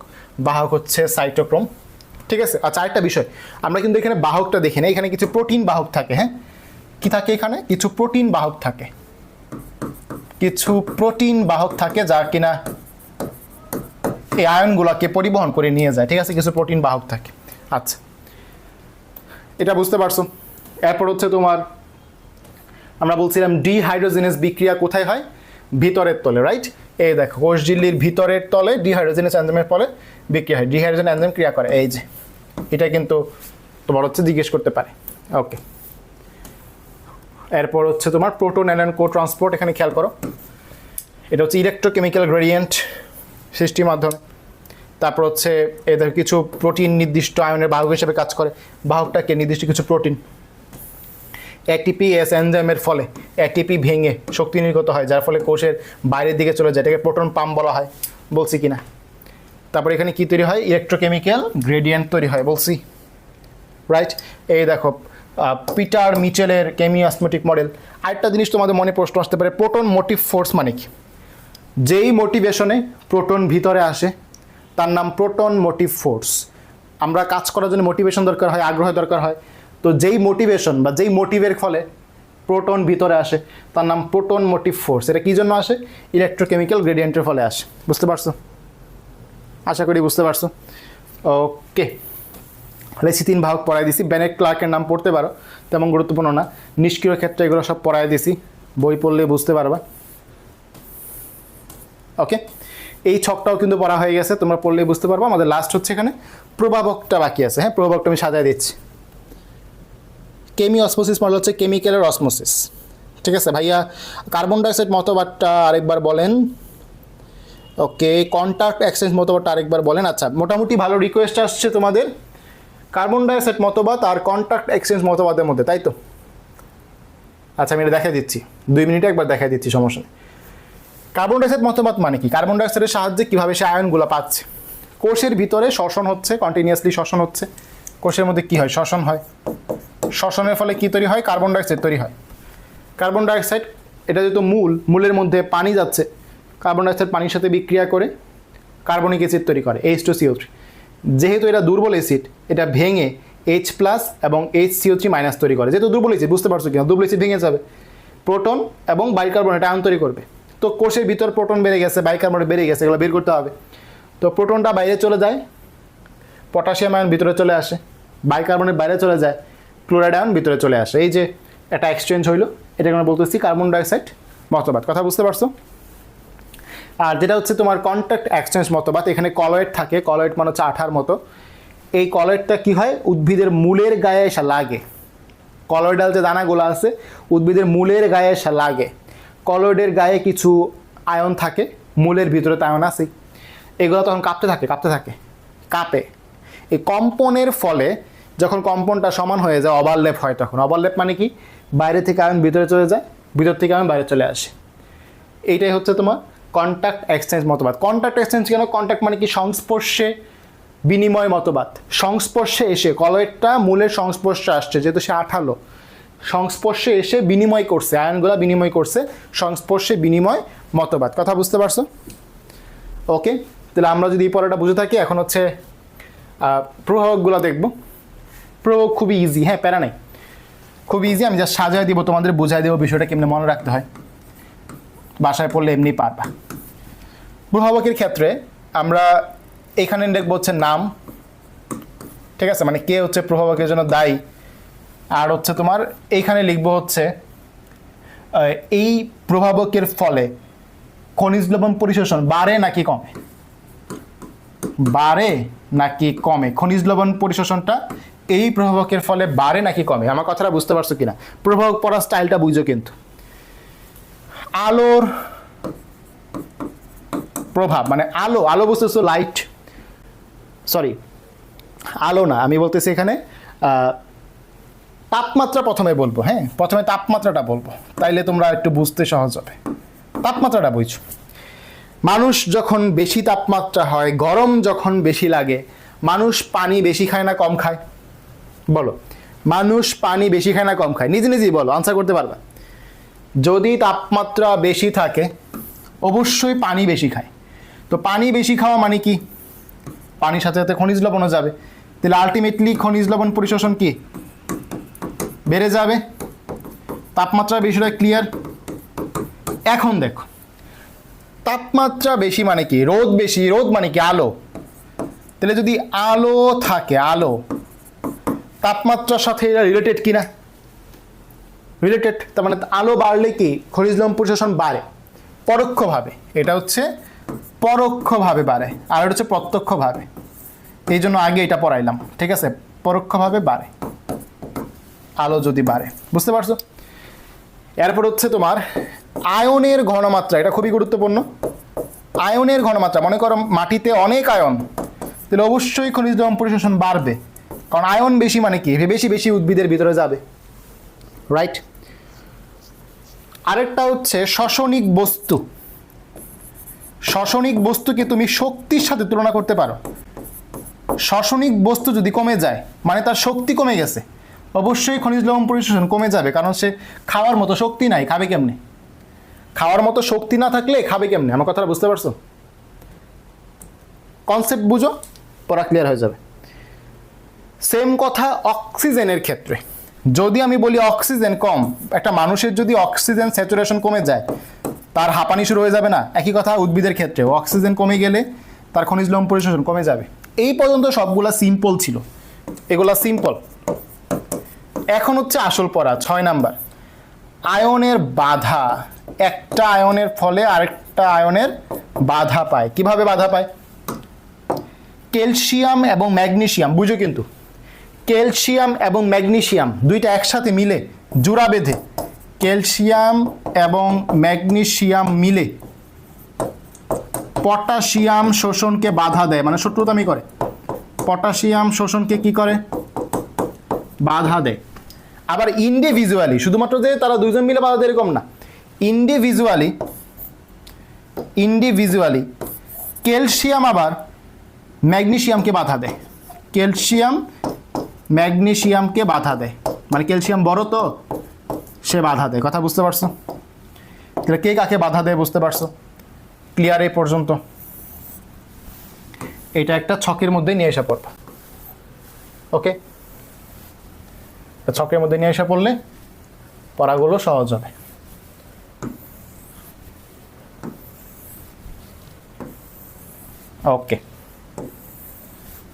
বাহক হচ্ছে সাইটোক্রোম, ঠিক আছে? আচ্ছা, আরেকটা বিষয়, আমরা কিন্তু এখানে বাহকটা দেখি না, এখানে কিছু প্রোটিন বাহক থাকে। হ্যাঁ, কি থাকে? এখানে কিছু প্রোটিন বাহক থাকে, কিছু প্রোটিন বাহক থাকে যা কিনা এই আয়নগুলোকে পরিবহন করে নিয়ে যায়, ঠিক আছে? কিছু প্রোটিন বাহক থাকে। আচ্ছা, এটা বুঝতে পারছো? এরপর হচ্ছে তোমার আমরা বলছিলাম ডিহাইড্রোজেনেস বিক্রিয়া কোথায় হয়? ভিতরের তলে, রাইট? এই দেখো কোষঝিল্লির ভিতরের তলে ডিহাইড্রোজেনেস এনজাইমের ফলে বিক্রিয়া হয়, ডিহাইড্রোজেন এনজাইম ক্রিয়া করে। এই যে এটা কিন্তু তোমার হচ্ছে জিজ্ঞেস করতে পারে। ওকে, এরপর হচ্ছে তোমার প্রোটন অ্যানায়ন কো ট্রান্সপোর্ট। এখানে খেয়াল করো, এটা হচ্ছে ইলেকট্রোকেমিক্যাল গ্রেডিয়েন্ট সৃষ্টির মাধ্যমে। তারপর হচ্ছে এদের কিছু প্রোটিন নির্দিষ্ট আয়নের বাহক হিসেবে কাজ করে, বাহকটাকে নির্দিষ্ট কিছু প্রোটিন এটিপিএস এনজাইমের ফলে এটিপি ভেঙে শক্তি নির্গত হয়, যার ফলে কোষের বাইরের দিকে চলে যায়, এটাকে প্রোটন পাম্প বলা হয়। বলছি কিনা? তারপর এখানে কি তৈরি হয়? ইলেকট্রোকেমিক্যাল গ্রেডিয়েন্ট তৈরি হয়, বলছি, রাইট? এই দেখো পিটার মিচেলের কেমি অসমোটিক মডেল। আরেকটা জিনিস তোমাদের মনে প্রশ্ন আসতে পারে, প্রোটন মোটিভ ফোর্স মানে কি? যেই মোটিভেশনে প্রোটন ভিতরে আসে তার নাম প্রোটন মোটিভ ফোর্স। আমরা কাজ করার জন্য মোটিভেশন দরকার হয়, আগ্রহ দরকার হয়। তো যেই মোটিভেশন বা যেই মোটিভের ফলে প্রোটন ভিতরে আসে তার নাম প্রোটন মোটিভ ফোর্স। এটা কী জন্য আসে? ইলেকট্রোকেমিক্যাল গ্রেডিয়েন্টের ফলে আসে। বুঝতে পারছো? আশা করি বুঝতে পারছো। ওকে, লেসি 3 ভাগ পড়াই দিছি। বেনেট ক্লার্কের নাম পড়তে পারো, তেমন গুরুত্বপূর্ণ না। নিষ্ক্রিয় ক্ষেত্রে এগুলো সব পড়াই দিছি, বই পড়লে বুঝতে পারবা। ওকে, এই ছকটাও কিন্তু পড়া হয়ে গেছে, তোমরা পড়লেই বুঝতে পারবো। আমাদের লাস্ট হচ্ছে এখানে প্রভাবকটা বাকি আছে। হ্যাঁ, প্রভাবকটা আমি সাজায় দিচ্ছি। কেমি অসমোসিস মডেল হচ্ছে কেমিক্যালের অসমোসিস। ঠিক আছে ভাইয়া, কার্বন ডাইঅক্সাইড মতবাদটা আরেকবার বলেন। ওকে, কন্ট্যাক্ট এক্সচেঞ্জ মতবাদটা আরেকবার বলেন। আচ্ছা, মোটামুটি ভালো রিকোয়েস্ট আসছে তোমাদের কার্বন ডাইঅক্সাইড মতবাদ আর কন্ট্যাক্ট এক্সচেঞ্জ মতবাদের মধ্যে, তাই তো? আচ্ছা, আমি এটা দেখা দিচ্ছি, 2 মিনিটে একবার দেখা দিচ্ছি, সমস্যা নেই। কার্বন ডাইঅক্সাইড মতবাদ মানে কি? কার্বন ডাইঅক্সাইডের সাহায্যে কীভাবে সে আয়নগুলো পাচ্ছে। কোষের ভিতরে শ্বসন হচ্ছে, কন্টিনিউয়াসলি শ্বসন হচ্ছে। কোষের মধ্যে কি হয়? শ্বসন হয়। শ্বসনের ফলে কি তৈরি হয়? কার্বন ডাইঅক্সাইড তৈরি হয়। কার্বন ডাইঅক্সাইড এটা যেহেতু মূলের মধ্যে পানি যাচ্ছে, কার্বন ডাইঅক্সাইড পানির সাথে বিক্রিয়া করে কার্বনিক অ্যাসিড তৈরি করে, H2CO3। যেহেতু এটা দুর্বল অ্যাসিড, এটা ভেঙে H+ এবং HCO3- তৈরি করে। যেহেতু দুর্বল অ্যাসিড, বুঝতে পারছো কিনা? দুর্বল অ্যাসিড ভেঙে যাবে, প্রোটন এবং বাইকার্বনেট আয়ন তৈরি করবে। তো কোষের ভিতর প্রোটন বেড়ে গেছে, বাইকার্বনেট বেড়ে গেছে, এগুলো বের করতে হবে। তো প্রোটনটা বাইরে চলে যায়, পটাশিয়াম আয়ন ভিতরে চলে আসে, বাইকার্বনেট বাইরে চলে যায়, ক্লোরাইড আয়ন ভিতরে চলে আসে। এই যে একটা এক্সচেঞ্জ হইলো, এটাকে আমরা বলতেছি কার্বন ডাইঅক্সাইড মতবাদ। কথা বুঝতে পারছো? আর যেটা হচ্ছে তোমার কন্ট্যাক্ট এক্সচেঞ্জ মতবাদ, এখানে কলয়েড থাকে। কলয়েড মানে হচ্ছে আঠার মতো। এই কলয়েডটা কি হয়? উদ্ভিদের মূলের গায়ে এসে লাগে। কলয়েডাল যে দানাগুলো আছে উদ্ভিদের মূলের গায়ে এসে লাগে। কলয়েডের গায়ে কিছু আয়ন থাকে, মূলের ভিতরে তো আয়ন আছে, এগুলো তখন কাঁপতে থাকে, কাঁপে। এই কম্পনের ফলে যখন কম্পনটা সমান হয়ে যায়, ওভারল্যাপ হয়। তখন ওভারল্যাপ মানে কি? বাইরে থেকে আয়ন ভিতরে চলে যায়, ভিতর থেকে আয়ন বাইরে চলে আসে। এইটাই হচ্ছে তোমার কন্ট্যাক্ট এক্সচেঞ্জ মতবাদ। কন্ট্যাক্ট এক্সচেঞ্জ কেন? কন্ট্যাক্ট মানে কি? সংস্পর্শে বিনিময় মতবাদ। সংস্পর্শে এসে কলয়েডটা মূলের সংস্পর্শে আসছে, যেহেতু সে আঠালো, সংস্পর্শে এসে বিনিময় করছে, আয়নগুলো বিনিময় করছে, সংস্পর্শে বিনিময় মতবাদ। কথা বুঝতে পারছো? ওকে, তাহলে আমরা যদি এই পড়াটা বুঝে থাকি, এখন হচ্ছে প্রভাবকগুলো দেখব। প্রভাবক খুবই ইজি, হ্যাঁ, প্যারা নাই, খুব ইজি। আমি জাস্ট সাজায় দিব, তোমাদের বুঝাই দেবো বিষয়টা কেমনে মনে রাখতে হয়, বাসায় পড়লে এমনি পারবা। প্রভাবকের ক্ষেত্রে আমরা এখানে দেখবো হচ্ছে নাম, ঠিক আছে, মানে কে হচ্ছে প্রভাবকের জন্য দায়ী। আর হচ্ছে তোমার এইখানে লিখবো হচ্ছে এই প্রভাবকের ফলে খনিজ লবণ পরিশোষণ বাড়ে নাকি কমে, বাড়ে নাকি কমে। খনিজ লবণ পরিশোষণটা এই প্রভাবকের ফলে বাড়ে নাকি কমে। আমার কথাটা বুঝতে পারছো কিনা? প্রভাবক পড়ার স্টাইলটা বুঝো কিন্তু। আলোর প্রভাব মানে আলো বুঝতেছো, লাইট, সরি আলো না, আমি বলতেছি এখানে তাপমাত্রা প্রথমে বলবো। হ্যাঁ, প্রথমে তাপমাত্রাটা বলবো, তাইলে তোমরা একটু বুঝতে সহজ হবে। তাপমাত্রাটা বুঝছো। মানুষ যখন বেশি তাপমাত্রা হয়, গরম যখন বেশি লাগে, মানুষ পানি বেশি খায় না কম খায়? বলো, মানুষ পানি বেশি খায় না কম খায়? নিজেই বলো, আনসার করতে পারবা। যদি তাপমাত্রা বেশি থাকে অবশ্যই পানি বেশি খায়। তো পানি বেশি খাওয়া মানে কি? পানির সাথে সাথে খনিজ লবণও যাবে, তাহলে আলটিমেটলি খনিজ লবণ পরিশোষণ কি বেড়ে যাবে। তাপমাত্রা বেশিটা ক্লিয়ার। এখন দেখো, তাপমাত্রা বেশি মানে কি? রোদ বেশি, রোদ মানে কি? আলো। তাহলে যদি আলো থাকে, আলো তাপমাত্রার সাথে এরা রিলেটেড কিনা? রিলেটেড। তার মানে আলো বাড়লে কি খনিজ লবণ পরিশোষণ বাড়ে পরোক্ষভাবে। এটা হচ্ছে পরোক্ষভাবে বাড়ে, আর এটা হচ্ছে প্রত্যক্ষভাবে। এই জন্য আগে এটা পড়াইলাম, ঠিক আছে? পরোক্ষভাবে বাড়ে আলো যদি বাড়ে, বুঝতে পারছো? এরপর হচ্ছে তোমার আয়নের ঘনমাত্রা, এটা খুবই গুরুত্বপূর্ণ। আয়নের ঘনমাত্রা, মনে করো মাটিতে অনেক আয়ন, তাহলে অবশ্যই খনিজ লবণ পরিশোষণ বাড়বে, কারণ আয়ন বেশি মানে কি? বেশি বেশি উদ্ভিদের ভিতরে যাবে, রাইট? আরেকটা হচ্ছে শ্বসনিক বস্তু। শ্বসনিক বস্তুকে তুমি শক্তির সাথে তুলনা করতে পারো। শ্বসনিক বস্তু যদি কমে যায় মানে তার শক্তি কমে গেছে, অবশ্যই খনিজ লবণ পরিশোষণ কমে যাবে, কারণ সে খাওয়ার মতো শক্তি নাই, খাবে কেমনে? খাওয়ার মতো শক্তি না থাকলে খাবে কেমনে? আমার কথাটা বুঝতে পারছো? কনসেপ্ট বুঝো, পড়া ক্লিয়ার হয়ে যাবে। সেম কথা অক্সিজেনের ক্ষেত্রে। যদি আমি বলি অক্সিজেন কম, একটা মানুষের যদি অক্সিজেন স্যাচুরেশন কমে যায় তার হাঁপানি শুরু হয়ে যাবে না? একই কথা উদ্ভিদের ক্ষেত্রে, অক্সিজেন কমে গেলে তার খনিজ লবণ পরিশোষণ কমে যাবে। এই পর্যন্ত সবগুলা সিম্পল ছিল, এগুলা সিম্পল। এখন হচ্ছে আসল পড়া 6 নাম্বার, আয়নের বাধা। একটা আয়নের ফলে আরেকটা আয়নের বাধা পায়। কিভাবে বাধা পায়? ক্যালসিয়াম এবং ম্যাগনেসিয়াম, বুঝো কিন্তু, ক্যালসিয়াম এবং ম্যাগনেসিয়াম দুইটা একসাথে মিলে জোড়া বেঁধে, ক্যালসিয়াম এবং ম্যাগনেসিয়াম মিলে পটাশিয়াম শোষণকে বাধা দেয়, মানে শত্রুতামি করে। পটাশিয়াম শোষণকে কি করে? বাধা দেয়। আবার ইন্ডিভিজুয়ালি, শুধুমাত্র যে তারা দুইজন মিলে বাধা দেয় এরকম না, ইন্ডিভিজুয়ালি ক্যালসিয়াম আবার ম্যাগনেসিয়ামকে বাধা দেয়। ক্যালসিয়াম ম্যাগনেসিয়ামকে বাধা দেয়, মানে ক্যালসিয়াম বড় তো সে বাধা দেয়। কথা বুঝতে পারছো? তাহলে কে কাকে বাধা দেয় বুঝতে পারছো? ক্লিয়ার এই পর্যন্ত? এটা একটা ছকের মধ্যে নিয়ে এসে পড়বা। ওকে, ছকের মধ্যে নিয়ে এসে পড়লে পড়াগুলো সহজ হবে। ওকে,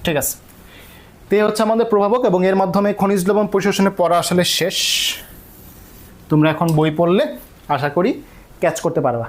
ঠিক আছে। তো এই হচ্ছে আমাদের প্রভাবক, এবং এর মাধ্যমে খনিজ লবণ পরিশোষণের পড়া আসলে শেষ। তোমরা এখন বই পড়লে আশা করি ক্যাচ করতে পারবা।